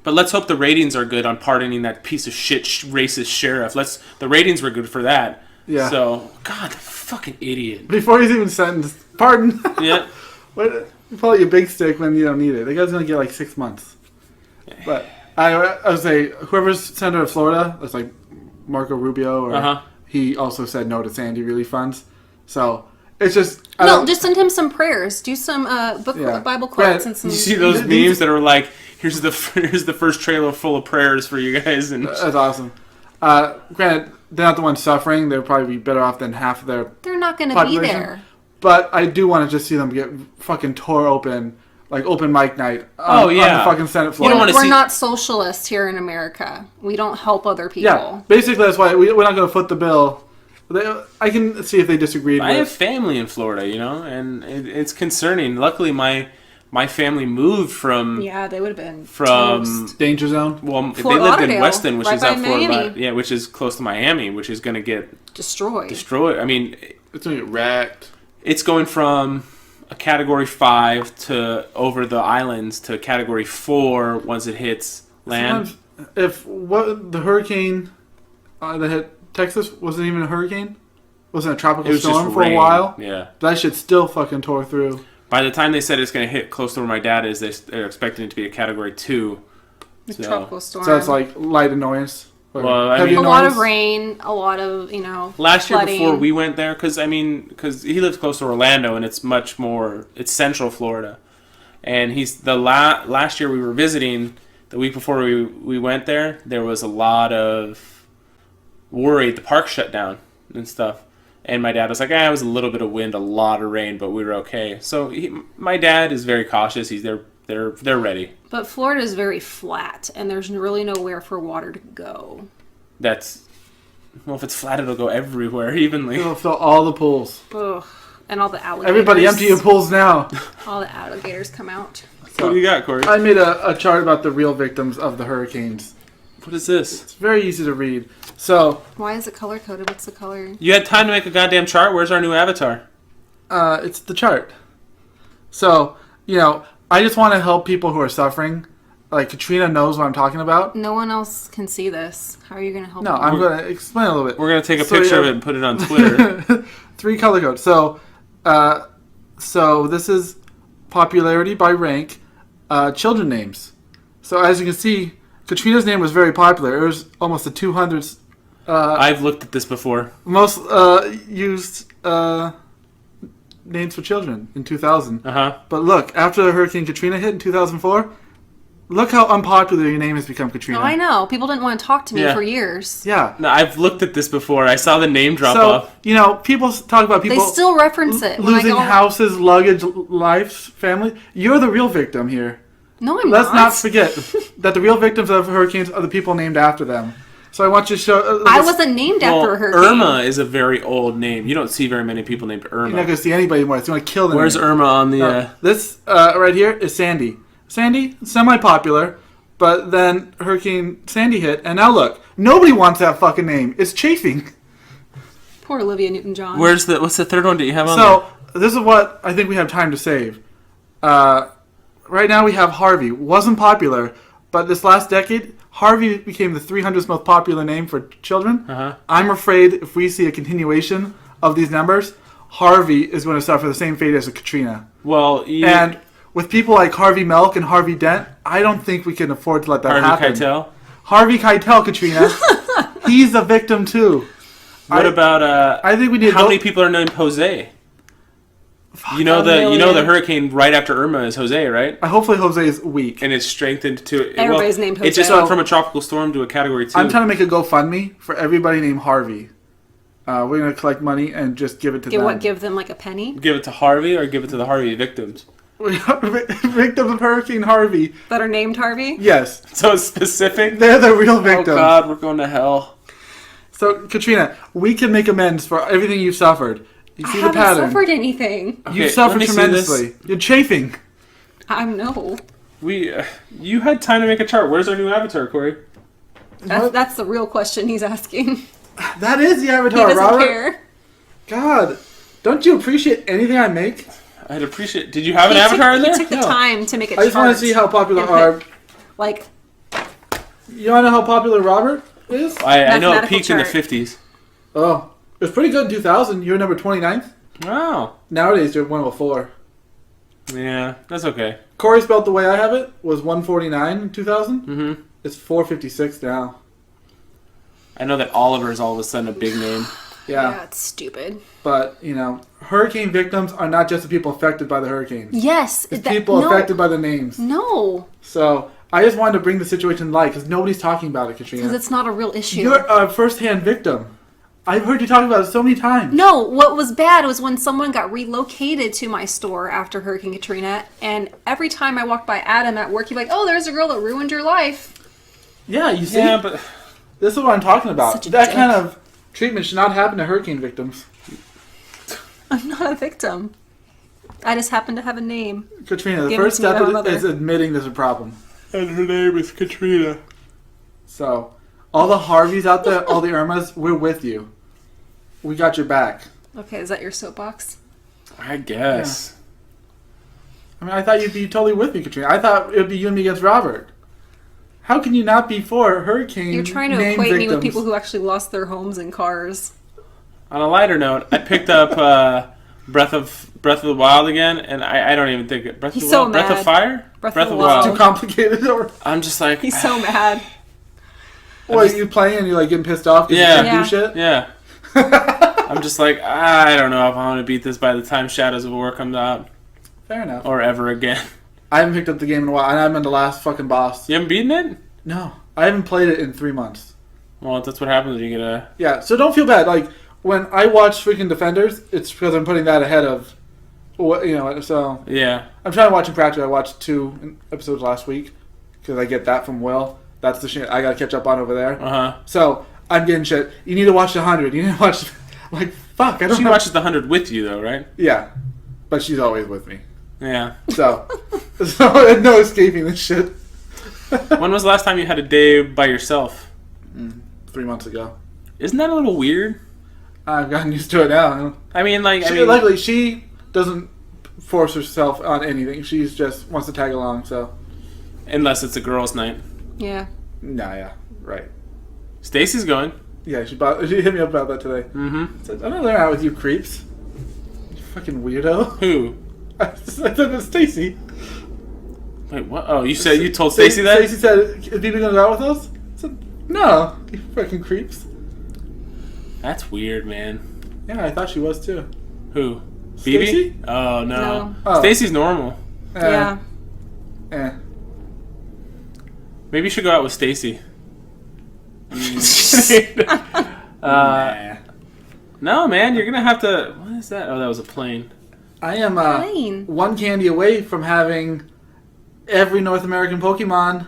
But let's hope the ratings are good on pardoning that piece of shit racist sheriff. The ratings were good for that. Yeah. So, God, the fucking idiot. Before he's even sentenced, pardon. Yeah. What? You pull out your big stick when you don't need it. The guy's going to get like 6 months. But I would say whoever's senator of Florida, that's like Marco Rubio, or he also said no to Sandy relief funds. So it's just just send him some prayers. Do some Bible quotes and some. You see those memes that are like, here's the first trailer full of prayers for you guys, and that's awesome. Granted, they're not the ones suffering. They'll probably be better off than half of their. They're not going to be there. But I do want to just see them get fucking tore open, like open mic night. On the fucking Senate floor. We're not socialists here in America. We don't help other people. Yeah, basically that's why we're not going to foot the bill. I can see if they disagreed. I have family in Florida, and it's concerning. Luckily, my family moved from. Yeah, they would have been from toast. Danger zone. Well, Fort they lived Lauderdale, in Weston, which right is by out Florida. Miami. Yeah, which is close to Miami, which is going to get destroyed. I mean, it's going to get wrecked. It's going from a Category 5 to over the islands to Category 4 once it hits land. Sometimes if the hurricane that hit Texas wasn't even a hurricane, wasn't a tropical storm for a while. Yeah, that shit still fucking tore through. By the time they said it's going to hit close to where my dad is, they're expecting it to be a Category 2. Tropical storm. So it's like light annoyance. Well, a lot of rain, a lot of last flooding. year before we went there, because he lives close to Orlando and it's much more. It's Central Florida, and last year we were visiting. The week before we went there, there was a lot of worry. The park shut down and stuff. And my dad was like, it was a little bit of wind, a lot of rain, but we were okay. So my dad is very cautious. They're ready. But Florida is very flat, and there's really nowhere for water to go. If it's flat, it'll go everywhere evenly. It'll fill all the pools. Ugh. And all the alligators. Everybody empty your pools now. All the alligators come out. So, what do you got, Corey? I made a chart about the real victims of the hurricanes. What is this? It's very easy to read. So, why is it color coded? What's the color? You had time to make a goddamn chart? Where's our new avatar? It's the chart. So, I just want to help people who are suffering. Like, Katrina knows what I'm talking about. No one else can see this. How are you going to help No, them? I'm going to explain a little bit. We're going to take a picture of it and put it on Twitter. 3 color codes. So this is popularity by rank, children names. So as you can see, Katrina's name was very popular. It was almost the 200s. I've looked at this before. Most used names for children in 2000. But look, after Hurricane Katrina hit in 2004, look how unpopular your name has become, Katrina. Oh, I know. People didn't want to talk to me for years. Yeah. No, I've looked at this before. I saw the name drop off. People talk about people... They still reference it. Losing houses, luggage, lives, family. You're the real victim here. No, I'm Let's not forget that the real victims of hurricanes are the people named after them. So I want you to show... I wasn't named after a hurricane. Irma is a very old name. You don't see very many people named Irma. You're not going to see anybody more. It's going to kill them. Where's Irma on the... This right here is Sandy. Sandy, semi-popular, but then Hurricane Sandy hit, and now look. Nobody wants that fucking name. It's chafing. Poor Olivia Newton-John. What's the third one that you have on there? So, this is what I think we have time to save. Right now we have Harvey. Wasn't popular, but this last decade... Harvey became the 300th most popular name for children. I'm afraid if we see a continuation of these numbers, Harvey is going to suffer the same fate as a Katrina. And with people like Harvey Milk and Harvey Dent, I don't think we can afford to let that happen. Harvey Keitel, Katrina. He's a victim too. What about I think we need how many people are named Jose? You know the hurricane right after Irma is Jose, right? Hopefully Jose is weak. And it's strengthened to... Everybody's named Jose. It just went from a tropical storm to a Category 2. I'm trying to make a GoFundMe for everybody named Harvey. We're going to collect money and just give it to them. Give them like a penny? Give it to Harvey or give it to the Harvey victims? Victims of Hurricane Harvey. That are named Harvey? Yes. So it's specific? They're the real victims. Oh God, we're going to hell. So, Katrina, we can make amends for everything you've suffered. You see the pattern. I haven't suffered anything. You've suffered tremendously. You're chafing. I know. You had time to make a chart. Where's our new avatar, Corey? That's the real question he's asking. That is the avatar, He doesn't Robert. care. God, don't you appreciate anything I make? I'd appreciate... Did you have an avatar in there? He took the time to make a chart. I just want to see how popular our... Like... You want to know how popular Robert is? I know it peaked in the 50s. Oh. It was pretty good in 2000. You were number 29th. Wow. Nowadays, you're 104. Yeah, that's okay. Corey spelled the way I have it was 149 in 2000. Mm-hmm. It's 4:56 now. I know that Oliver is all of a sudden a big name. Yeah. It's stupid. But, hurricane victims are not just the people affected by the hurricanes. Yes. It's people affected by the names. No. So, I just wanted to bring the situation to light because nobody's talking about it, Katrina. Because it's not a real issue. You're a first-hand victim. I've heard you talk about it so many times. No, what was bad was when someone got relocated to my store after Hurricane Katrina, and every time I walked by Adam at work, he'd be like, "Oh, there's a girl that ruined your life." Yeah, you see? Yeah, but This is what I'm talking about. Such a That dick. kind of treatment should not happen to hurricane victims. I'm not a victim. I just happen to have a name. Katrina, the Given first to me by step my mother. is admitting there's a problem. and her name is Katrina. So, all the Harveys out there, all the Irmas, we're with you. We got your back. Okay, is that your soapbox? I guess. I mean, I thought you'd be totally with me, Katrina. I thought it would be you and me against Robert. How can you not be for hurricane You're trying to name equate me with victims? people who actually lost their homes and cars. On a lighter note, I picked up Breath of the Wild again, and I don't even think it. Breath He's of the so Wild? Breath mad. of Fire? Breath of the Wild. Too complicated? Or I'm just like, He's so mad. what, are you playing and you're like getting pissed off because Yeah. you can't do shit? yeah. I'm just like, I don't know if I want to beat this by the time Shadows of War comes out, Fair enough. or ever again. I haven't picked up the game in a while, and I'm in the last fucking boss. You haven't beaten it? No, I haven't played it in 3 months. Well, that's what happens when you get a... Yeah, so don't feel bad. Like, when I watch freaking Defenders, it's because I'm putting that ahead of, so... Yeah. I'm trying to watch in practice. I watched 2 episodes last week, because I get that from Will. That's the shit I gotta catch up on over there. Uh-huh. So, I'm getting shit. You need to watch the 100. You need to watch... Like, fuck, I don't She know. watches the 100 with you, though, right? Yeah, but she's always with me. Yeah. So no escaping this shit. When was the last time you had a day by yourself? 3 months ago. Isn't that a little weird? I've gotten used to it now. I mean, like... Luckily, she doesn't force herself on anything. She's just wants to tag along, so... Unless it's a girls' night. Yeah. Nah, yeah, right. Stacy's going. Yeah, she hit me up about that today. Mm-hmm. Said, I'm not learning out with you creeps. You fucking weirdo. Who? I said it was Stacy. Wait, what? Oh, you told Stacy that? Stacy said, is people gonna go out with us? I said, no, you fucking creeps. That's weird, man. Yeah, I thought she was too. Who? Stacy? Phoebe? Oh, no. No. Oh. Stacy's normal. Yeah. Eh. Maybe you should go out with Stacy. Nah. No, man, you're gonna have to... What is that? Oh, that was a plane. I am Fine. one candy away from having every North American Pokemon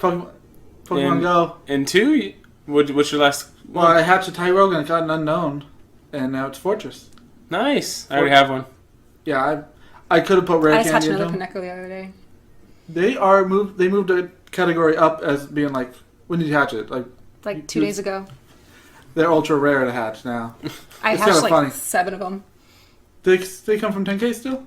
And- Go. And 2? What's your last Well, one? I hatched a Tyrogue and it got an Unknown, and now it's Fortress. Nice. I already have one. Yeah, I could have put Rare I just hatched Candy into another them. Kaneko the other day. They moved a category up as being like, when did you hatch it? Like, Like 2 days ago. they're ultra rare to hatch now. I It's hatched kinda like funny. 7 of them. They come from 10K still?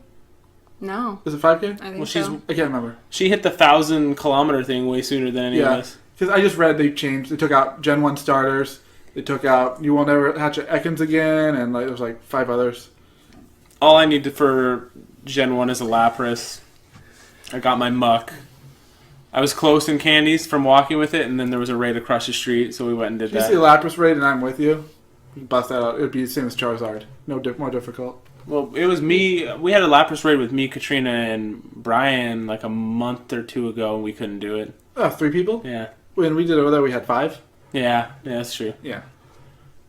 No. Is it 5K? I think Well, so. I can't remember. She hit the 1,000-kilometer thing way sooner than any of Yeah. us. Because I just read they changed. They took out Gen 1 starters. They took out You Will Never Hatch at Ekans again, and like there was like 5 others. All I need for Gen 1 is a Lapras. I got my Muck. I was close in candies from walking with it, and then there was a raid across the street, so we went and did If you that. see a Lapras raid and I'm with you, you can bust that out. It would be the same as Charizard. No more difficult. Well, it was me. We had a Lapras raid with me, Katrina, and Brian like a month or 2 ago, and we couldn't do it. Oh, 3 people? Yeah. When we did it over there, we had 5. Yeah, that's true. Yeah.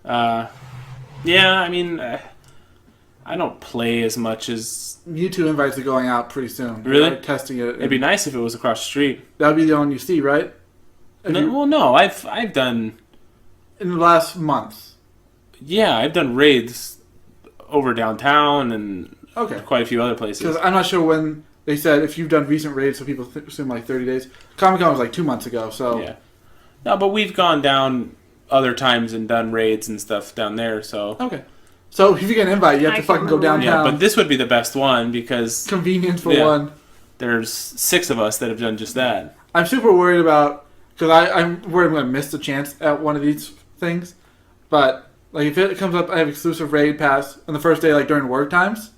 Yeah, I mean, I don't play as much as... Mewtwo invites are going out pretty soon. Really? They're testing it. It'd be nice if it was across the street. That would be the one you see, right? No, I've done... In the last month. Yeah, I've done raids over downtown and Okay. quite a few other places. Because I'm not sure when they said if you've done recent raids, so people assume like 30 days. Comic-Con was like 2 months ago, so... Yeah. No, but we've gone down other times and done raids and stuff down there, so... Okay. So if you get an invite, you have I to can't fucking go remember. downtown. Yeah, but this would be the best one because Convenience for Yeah. one. there's 6 of us that have done just that. I'm super worried about... Because I'm worried I'm going to miss the chance at one of these things. But, like, if it comes up, I have exclusive raid pass on the first day, like, during work times.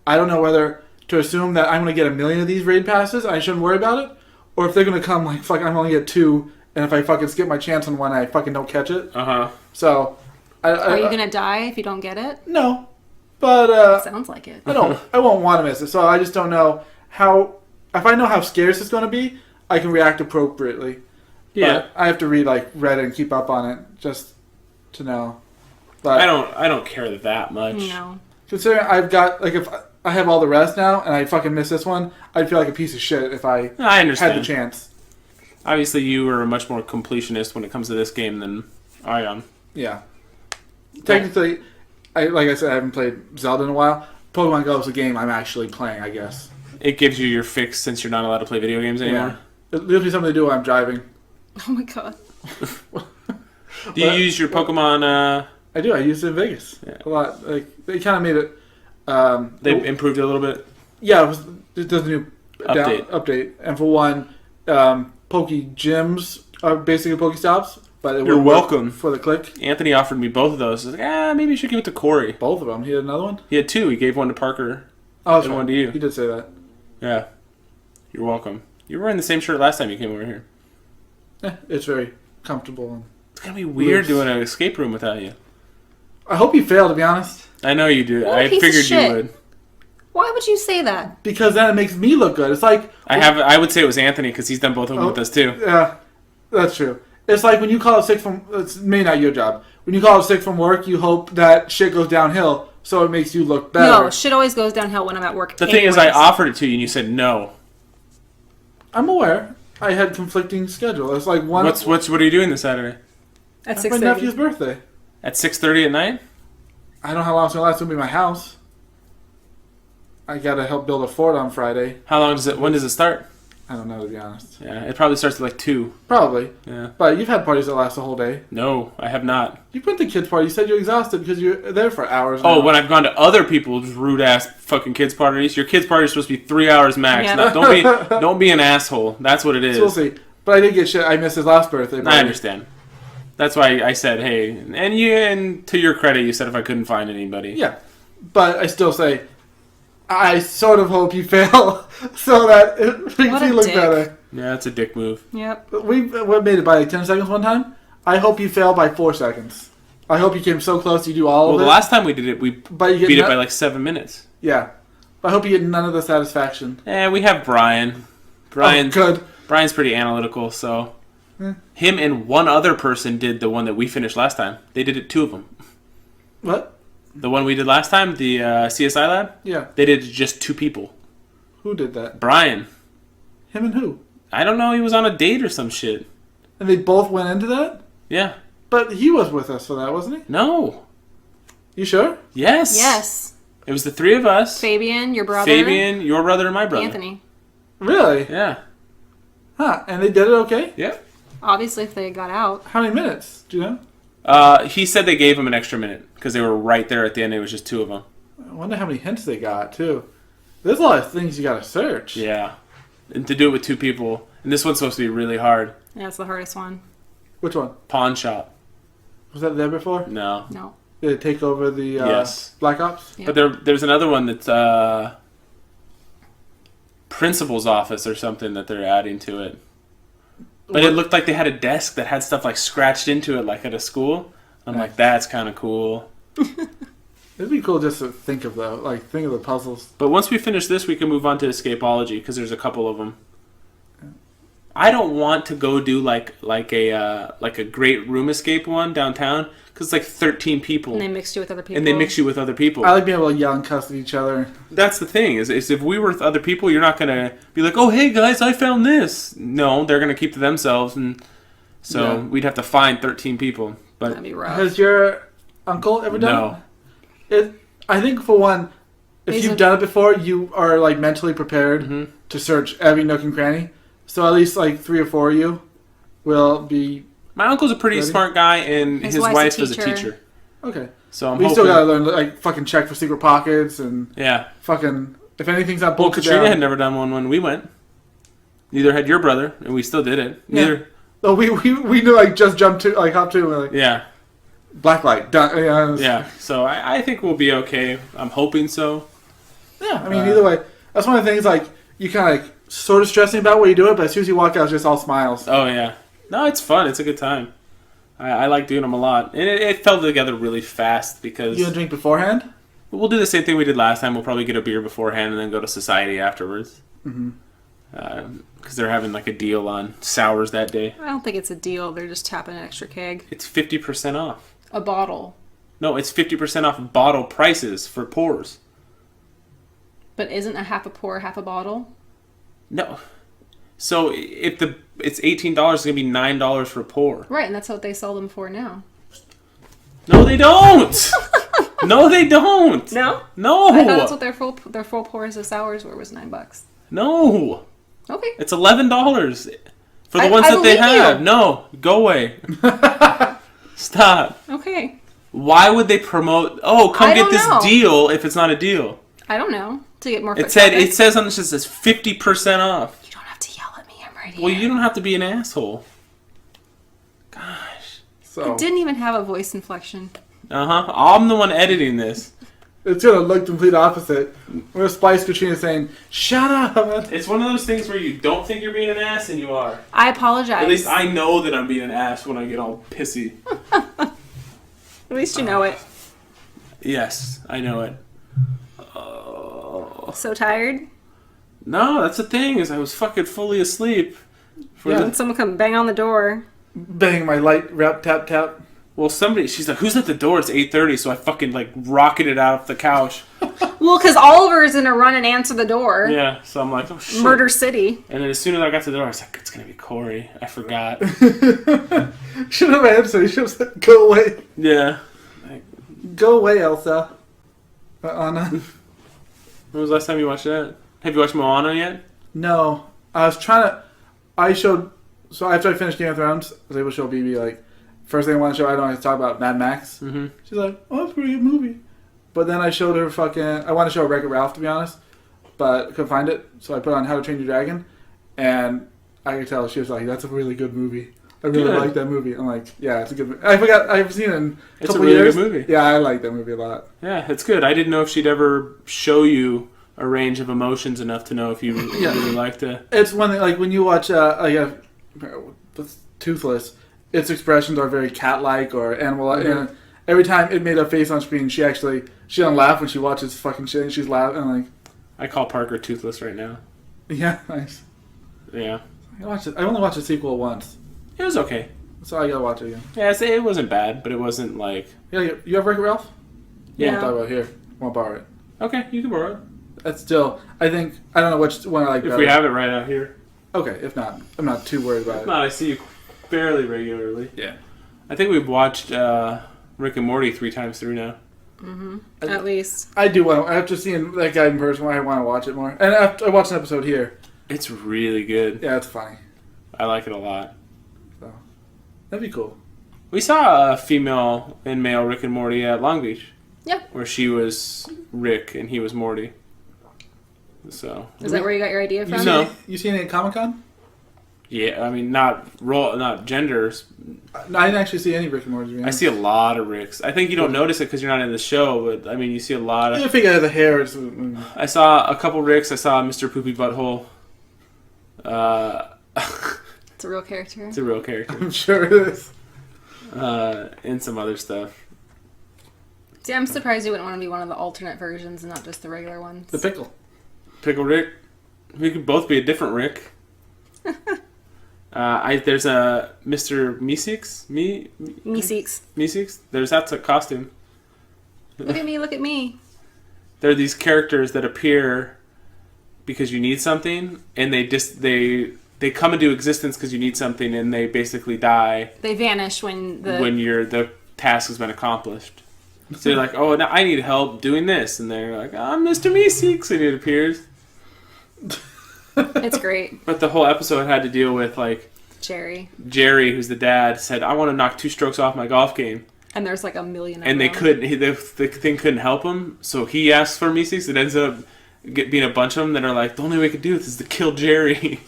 I don't know whether to assume that I'm going to get 1 million of these raid passes, I shouldn't worry about it. Or if they're going to come, like, fuck, I'm only get 2, and if I fucking skip my chance on one, I fucking don't catch it. So, Are you gonna die if you don't get it? No, but Sounds like it. I won't want to miss it. So I just don't know how. If I know how scarce it's going to be, I can react appropriately. Yeah. But I have to read like Reddit and keep up on it just to know. But I don't care that much. No. considering I've got like if I have all the rest now and I fucking miss this one, I'd feel like a piece of shit if I understand. had the chance. Obviously, you are a much more completionist when it comes to this game than I am. Yeah. Technically, like I said, I haven't played Zelda in a while. Pokemon Go is a game I'm actually playing, I guess. It gives you your fix since you're not allowed to play video games anymore. Yeah. It gives me something to do while I'm driving. Oh my god. Do you use your Pokemon? I do. I used it in Vegas a lot. Like they kind of made it. They improved it a little bit. Yeah, it does a new Update. And for one, Poke Gyms are basically Pokestops, but it You're wouldn't work welcome. for the click. Anthony offered me both of those. I was like, maybe you should give it to Corey. Both of them. He had another one. He had two. He gave one to Parker. Oh, that's and right. one to you. He did say that. Yeah. You're welcome. You were wearing the same shirt last time you came over here. It's very comfortable. And It's gonna be weird loose. doing an escape room without you. I hope you fail, to be honest, I know you do. What a I piece of figured you shit. would. Why would you say that? because then it makes me look good. It's like I would say it was Anthony because he's done both of them with us too. Yeah, that's true. It's like when you call it sick from. It's maybe not your job. When you call it sick from work, you hope that shit goes downhill, so it makes you look better. No, shit always goes downhill when I'm at work. The thing is, I anyways. offered it to you and you said no. I'm aware. I had conflicting schedule. It's like one. What are you doing this Saturday? At It's my 6:30. nephew's birthday. At 6:30 at night? I don't know how long it's gonna last. It's gonna be my house. I gotta help build a fort on Friday. How long does it? When does it start? I don't know, to be honest. Yeah, it probably starts at like 2. Probably. Yeah. But you've had parties that last the whole day. No, I have not. You went to kids' party. You said you're exhausted because you're there for hours. Oh, now. when I've gone to other people's rude ass fucking kids parties. Your kids party is supposed to be 3 hours max. Yeah. No, don't be an asshole. That's what it is. So we'll see. But I did get shit. I missed his last birthday party. I understand. That's why I said, hey, and to your credit, you said if I couldn't find anybody. Yeah. But I still say, I sort of hope you fail so that it makes What a me look dick. better. Yeah, that's a dick move. Yep. We made it by like 10 seconds one time. I hope you fail by 4 seconds. I hope you came so close you do all Well, of the it. last time we did it, we But you get beat it no- by like 7 minutes. Yeah. But I hope you get none of the satisfaction. We have Brian. Oh, good. Brian's pretty analytical, so Hmm. him and one other person did the one that we finished last time. They did it, 2 of them. What? The one we did last time, the CSI lab, Yeah. they did just 2 people. Who did that? Brian. Him and who? I don't know, he was on a date or some shit. And they both went into that? Yeah. But he was with us for that, wasn't he? No. You sure? Yes. Yes. It was the 3 of us. Fabian, your brother. Fabian, your brother, and my brother. Anthony. Really? Yeah. Huh. And they did it okay? Yep. Obviously, if they got out. How many minutes? Do you know? He said they gave him an extra minute because they were right there at the end. It was just 2 of them. I wonder how many hints they got, too. There's a lot of things you gotta search. Yeah. And to do it with 2 people. And this one's supposed to be really hard. Yeah, that's the hardest one. Which one? Pawn shop. Was that there before? No. No. Did it take over the Yes. Black Ops? Yeah. But there's another one that's principal's office or something that they're adding to it. But it looked like they had a desk that had stuff like scratched into it like at a school. I'm like, that's kind of cool. It'd be cool just to think of though, like think of the puzzles. But once we finish this, we can move on to escapology because there's a couple of them. I don't want to go do like a great room escape one downtown because it's like 13 people And they mixed you with other people. and they mix you with other people. I like being able to yell and cuss at each other. That's the thing is if we were with other people, you're not gonna be like, oh hey guys, I found this. No, they're gonna keep to themselves, and so Yeah. we'd have to find 13 people. But That'd be rough. Has your uncle ever done no, it? I think for one, if He's you've a- done it before, you are like mentally prepared Mhm. to search every nook and cranny. So at least like 3 or 4 of you will be my uncle's a pretty Ready? smart guy, and His his wife's wife a is a teacher. teacher. okay. So I'm We hoping. still gotta learn like fucking check for secret pockets and Yeah. fucking if anything's not Well, bolted Katrina down. had never done one when we went. Neither had your brother, and we still did it. Yeah. Neither. Oh, we knew like just jump to like hop to and we're like Yeah. black light done. Yeah, it was- Yeah. So I think we'll be okay. I'm hoping so. Yeah, I mean, either way, that's one of the things, like, you kind of, like, sort of stressing about when you do it, but as soon as you walk out, it's just all smiles. Oh yeah. No, it's fun. It's a good time. I like doing them a lot. And it fell together really fast because... You gonna drink beforehand? We'll do the same thing we did last time. We'll probably get a beer beforehand and then go to Society afterwards. Mm-hmm. Because they're having like a deal on sours that day. I don't think it's a deal. They're just tapping an extra keg. It's 50% off. A bottle. No, it's 50% off bottle prices for pours. But isn't a half a pour half a bottle? No. So if it's $18, it's gonna be $9 for a pour. Right, and that's what they sell them for now. No, they don't. No, they don't. No? No. I thought that's what their full pours of sours were, was $9. No. Okay. It's $11 for the ones I that they believe you. have. No, go away. Stop. Okay. Why would they promote? Oh, come I get don't this know. deal if it's not a deal. I don't know. To get more. It foot said traffic? it says on this, it says 50% off. You don't have to yell at me. I'm right here. Well, you don't have to be an asshole. Gosh. So It didn't even have a voice inflection. I'm the one editing this. it's gonna look complete opposite. We're gonna splice Katrina saying, "Shut up." It's one of those things where you don't think you're being an ass and you are. I apologize. At least I know that I'm being an ass when I get all pissy. At least you know it. Yes, I know it. So tired. No, that's the thing is I was fucking fully asleep. For Yeah. the, And someone come bang on the door. Bang my light rap tap tap. well, she's like, who's at the door? It's 8:30, so I fucking like rocketed out of the couch. Well, because Oliver's gonna run and answer the door. Yeah, so I'm like, oh shit. Murder City. And then as soon as I got to the door, I was like, it's gonna be Corey. I forgot. Should have answered. You should have said, "Go away, Yeah. go away, Elsa." Anna. When was the last time you watched that? Have you watched Moana yet? No, I was trying to. I showed. So after I finished Game of Thrones, I was able to show BB like first thing I want to show. I don't want to talk about Mad Max. Mm-hmm. She's like, "Oh, that's a pretty good movie." But then I showed her fucking. I want to show her Wreck-It Ralph, to be honest, but I couldn't find it. So I put on How to Train Your Dragon, and I could tell she was like, "That's a really good movie. I really Good. like that movie." I'm like, "Yeah, it's a good movie." I forgot. I've seen it in a It's a couple really years. good movie. Yeah, I like that movie a lot. Yeah, it's good. I didn't know if she'd ever show you a range of emotions enough to know if you Yeah. really liked it. It's one thing, like when you watch Toothless, its expressions are very cat-like or animal-like. Mhm. And every time it made a face on screen, she don't laugh when she watches fucking shit. And she's laughing. And like, I call Parker Toothless right now. yeah, nice. Yeah. I only watched the sequel once, It was okay. so I gotta watch it again. Yeah, it wasn't bad, but it wasn't like... Yeah, you have Wreck-It Ralph? Yeah. We'll talk about it here. Won't borrow it. Okay, you can borrow it. That's still, I think, I don't know which one I like If better. we have it right out here. Okay, if not, I'm not too worried about If it. not, I see you fairly regularly. Yeah. I think we've watched Rick and Morty 3 times through now. Mm-hmm. At least. I do want to, after seeing that guy in person, I want to watch it more. And after I watched an episode here. It's really good. Yeah, it's funny. I like it a lot. So, that'd be cool. We saw a female and male Rick and Morty at Long Beach. Yeah. Where she was Rick and he was Morty. So... Is that where you got your idea from? No. You seen it at Comic-Con? Yeah, I mean, not genders. No, I didn't actually see any Rick and Morty. to be I honest. see a lot of Ricks. I think you don't notice it because you're not in the show, but I mean, you see a lot I of... figure the hair is... I saw a couple Ricks. I saw Mr. Poopy Butthole. It's a real character. It's a real character. I'm sure it is. And some other stuff. See, I'm surprised you wouldn't want to be one of the alternate versions and not just the regular ones. The pickle. Pickle Rick. We could both be a different Rick. There's a Mr. Meeseeks. Meeseeks. Meeseeks? That's a costume. Look at me, look at me. They're these characters that appear because you need something, and they come into existence because you need something, and they basically die They vanish when the task has been accomplished. So you're like, oh, now I need help doing this, and they're like, I'm Mr. Meeseeks, and it appears. It's great. But the whole episode had to deal with like Jerry. Jerry, who's the dad, said, I want to knock 2 strokes off my golf game. And there's like a million of And they them. couldn't, the thing couldn't help him, so he asked for Meeseeks. It ends up being a bunch of them that are like, the only way we could do this is to kill Jerry.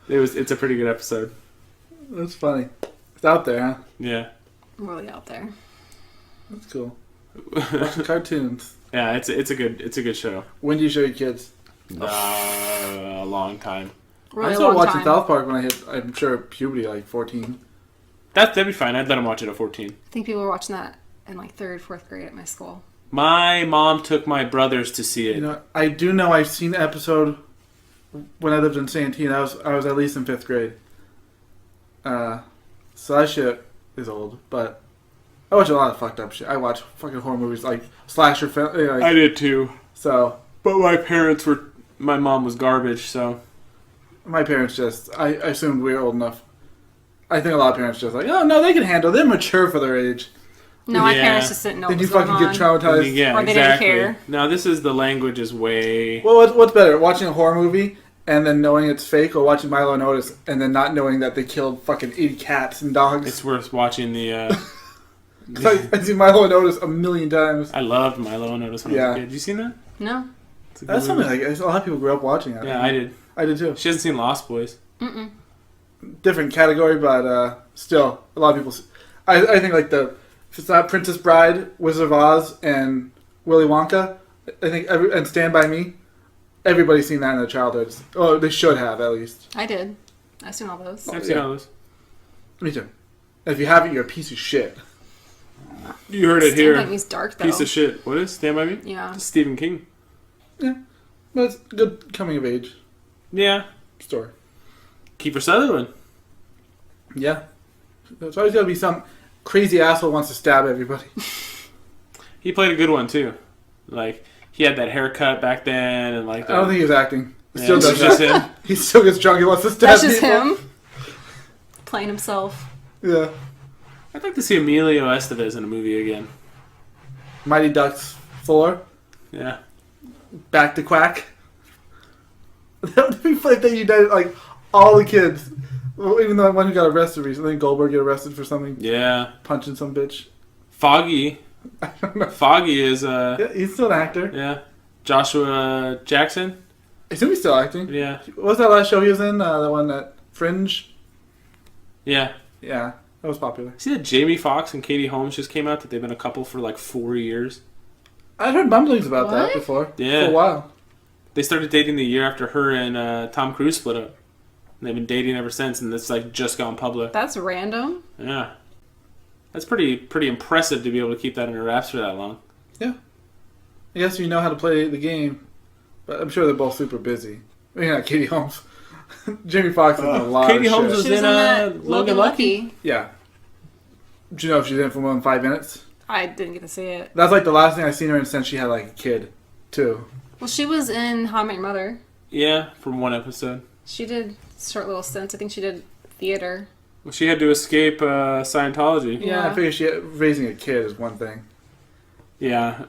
It's a pretty good episode. That's funny. It's out there, huh? Yeah. Really out there. That's cool. Watch cartoons. Yeah, it's a good show. When do you show your kids? A long time. really I started long watching time. South Park when I hit, I'm sure, puberty, like 14. That'd be fine. I'd let him watch it at 14. I think people were watching that in like 3rd, 4th grade at my school. My mom took my brothers to see it. You know, I do know I've seen the episode when I lived in Santee. I was at least in 5th grade. So that shit is old, but I watch a lot of fucked up shit. I watch fucking horror movies like slasher film. Like, I did too. so But my mom was garbage, so. my parents I assumed we were old enough. I think a lot of parents just like, oh no, they can handle it. They're mature for their age. No, my Yeah. parents just didn't know Then what you was going fucking on. get traumatized. Yeah, Or they didn't exactly. care. No, the language is way. Well, what's better, watching a horror movie and then knowing it's fake, or watching Milo and Otis and then not knowing that they killed fucking 80 cats and dogs? It's worth watching the. 'Cause I've seen Milo and Otis a million times. I loved Milo and Otis when I was a kid. Did you seen that? No. It's a good That's something movie. like a lot of people grew up watching it. Yeah, I did. I did too. She hasn't seen Lost Boys. Mm-mm. Different category, but still, a lot of people. I think like if it's not Princess Bride, Wizard of Oz, and Willy Wonka, I think and Stand By Me, everybody's seen that in their childhoods. Oh, they should have at least. I did. I've seen all those. I've seen yeah. all those. Me too. And if you haven't, you're a piece of shit. You heard it Stand here. By Me's dark though. Piece of shit. What is Stand By Me? Yeah. Stephen King. Yeah, but it's a good coming of age Yeah. story. Kiefer Sutherland. Yeah, there's always got to be some crazy asshole who wants to stab everybody. He played a good one too. Like he had that haircut back then, and like. I don't think he was acting. He Yeah, still it's does just that. him. He still gets drunk. He wants to stab That's just people. him. Playing himself. Yeah. I'd like to see Emilio Estevez in a movie again. Mighty Ducks 4. Yeah. Back to Quack. That would be funny if they united like all the kids. Well, even the one who got arrested recently, Goldberg get arrested for something, Yeah. punching some bitch. Foggy. I don't know. Foggy is Yeah, he's still an actor. yeah. Joshua Jackson. I assume he's still acting. Yeah. What was that last show he was in? The one that Fringe? Yeah. Yeah, that was popular. See that Jamie Foxx and Katie Holmes just came out that they've been a couple for like 4 years. I'd heard mumblings about that What? before. Yeah. For a while. They started dating the year after her and Tom Cruise split up. And they've been dating ever since, and it's like just gone public. That's random. Yeah. That's pretty impressive to be able to keep that under wraps for that long. I guess you know how to play the game, but I'm sure they're both super busy. I mean, not Katie Holmes. Jamie Foxx is in a lot Katie of Holmes shit. was She was in, in that Logan Lucky. Yeah. Do you know if she's in for more than 5 minutes? I didn't get to see it. That's like the last thing I've seen her in since she had like a kid, too. Well, she was in How I Met Your Mother. Yeah, from one episode. She did short little stints. I think she did theater. Well, she had to escape Scientology. Yeah, I Yeah. figure raising a kid is one thing. Yeah,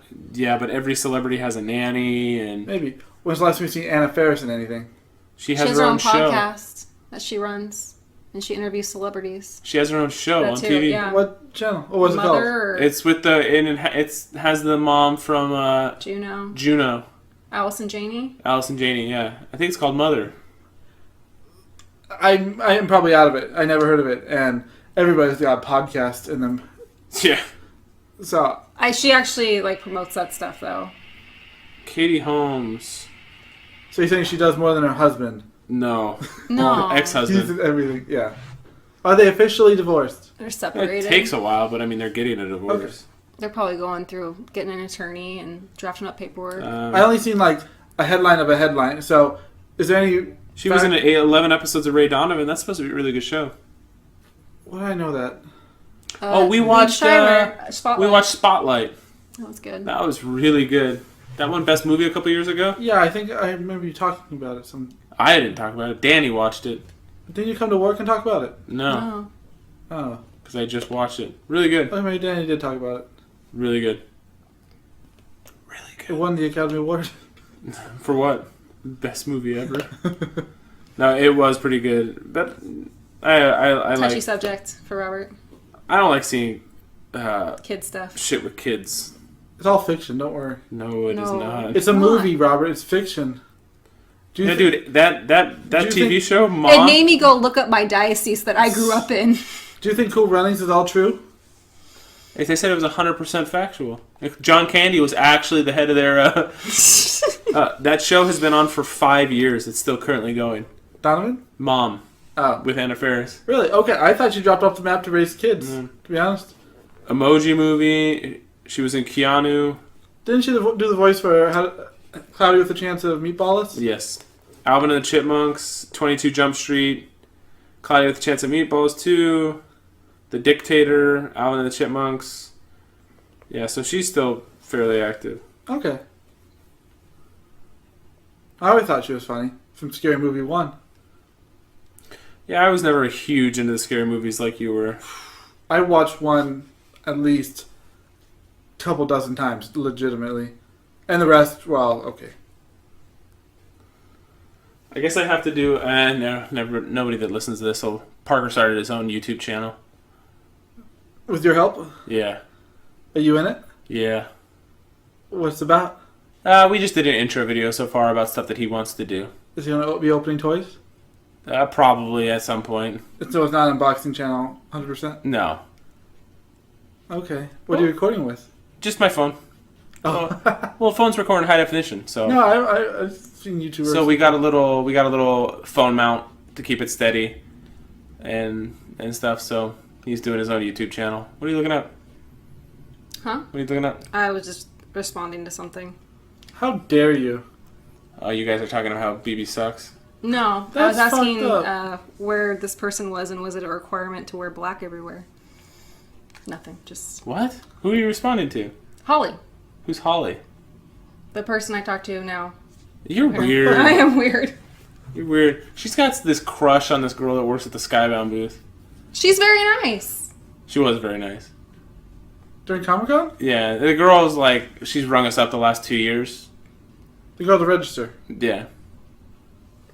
but every celebrity has a nanny, and Maybe. When's the last time you seen Anna Faris in anything? she She has has her her own own show. podcast that she runs, and she interviews celebrities. She has her own show That on too, TV. yeah. What channel? What was it called? Mother or It's with it has the mom from Juno, Juno, Allison Janney. Allison Janney. Yeah, I think it's called Mother. I am probably out of it. I never heard of it. And everybody's got a podcast in them. Yeah, So, She actually like promotes that stuff though. Katie Holmes. so you're saying she does more than her husband? No, No, He's ex-husband. in everything, yeah. Are they officially divorced? they're It separated. takes a while, but I mean they're getting a divorce. They're probably going through getting an attorney and drafting up paperwork. I only seen like a headline of a headline. So, is there any... She was in 11 episodes of Ray Donovan. That's supposed to be a really good show. Why do I know that? We Liv watched Schreiber, Spotlight. we watched Spotlight. That was good. That was really good. That won Best Movie a couple years ago. Yeah, I think I remember you talking about it. I didn't talk about it. Danny watched it. Didn't you come to work and talk about it? No, Oh. Oh. because I just watched it. Really good. Oh, maybe Danny did talk about it. Really good. Really It good. won the Academy Award. For what? Best movie ever. No, it was pretty good. But I Touchy like. subject for Robert. I don't like seeing Kid stuff. shit with kids. It's all fiction, don't worry. No, it is No. not. It's a not. movie, Robert. It's fiction. Do you Yeah, thi- dude, that Do you TV think- show, It Mom. made me go look up my diocese that I grew up in. Do you think Cool Runnings is all true? They said it was 100% factual. Like, John Candy was actually the head of their. That show has been on for 5 years. It's still currently going. Donovan? Mom Oh. with Anna Faris. Really? Okay, I thought she dropped off the map to raise kids, Mm. to be honest. Emoji Movie. She was in Keanu. Didn't she do the voice for Cloudy with a Chance of Meatballs? Yes. Alvin and the Chipmunks. 22 Jump Street. Cloudy with a Chance of Meatballs 2. The Dictator. Alvin and the Chipmunks. Yeah, so she's still fairly active. Okay. I always thought she was funny. From Scary Movie 1. Yeah, I was never huge into the scary movies like you were. I watched one at least a couple dozen times, legitimately. And the rest, well, okay. I guess I have to do. No, never. Nobody that listens to this. So Parker started his own YouTube channel. With your help? Yeah, Are you in it? yeah. What's it about? We just did an intro video so far about stuff that he wants to do. Is he going to be opening toys? Probably at some point. So it's not an unboxing channel, 100%? No, Okay. What are you recording with? just my phone. Oh. Well, phones record in high definition, so No, I've seen YouTubers. so we got a little phone mount to keep it steady, and stuff. So he's doing his own YouTube channel. What are you looking at? Huh? What are you looking at? I was just responding to something. How dare you? Oh, you guys are talking about how BB sucks. No, That's I was asking fucked up. where this person was and was it a requirement to wear black everywhere? Nothing. Just What? Who are you responding to? Holly, Who's Holly? the person I talk to now. You're weird. I am weird. You're weird. She's got this crush on this girl that works at the Skybound booth. She's very nice. She was very nice. During Comic-Con? Yeah, the girl's like, she's rung us up the last 2 years. The girl to register. Yeah.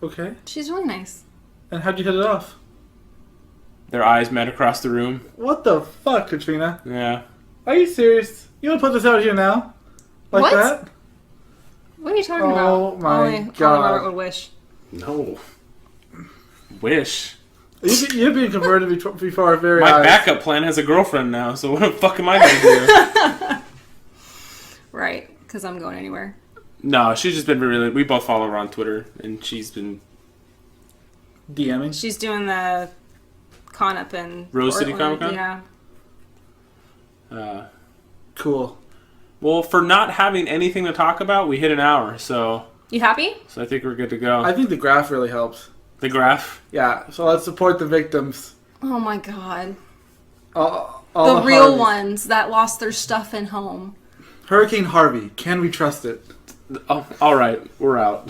Okay. She's really nice. And how'd you hit it off? Their eyes met across the room. What the fuck, Katrina? Yeah. Are you serious? You want to put this out here now? Like What? that? What are you talking Oh about? my only God. Robert would wish. No. Wish. You're being converted before our very My eyes. backup plan has a girlfriend now, so what the fuck am I gonna do? Right, because I'm going anywhere. No, she's just been really. We both follow her on Twitter, and she's been. DMing? She's doing the con up in Rose City Portland. Comic-Con? Yeah. Cool. Well, for not having anything to talk about, we hit an hour, so You happy? I think we're good to go. I think the graph really helps. The graph. Yeah, so let's support the victims. Oh my god. All The real Harveys. ones that lost their stuff in home. Hurricane Harvey. Can we trust it? Oh, all right, we're out.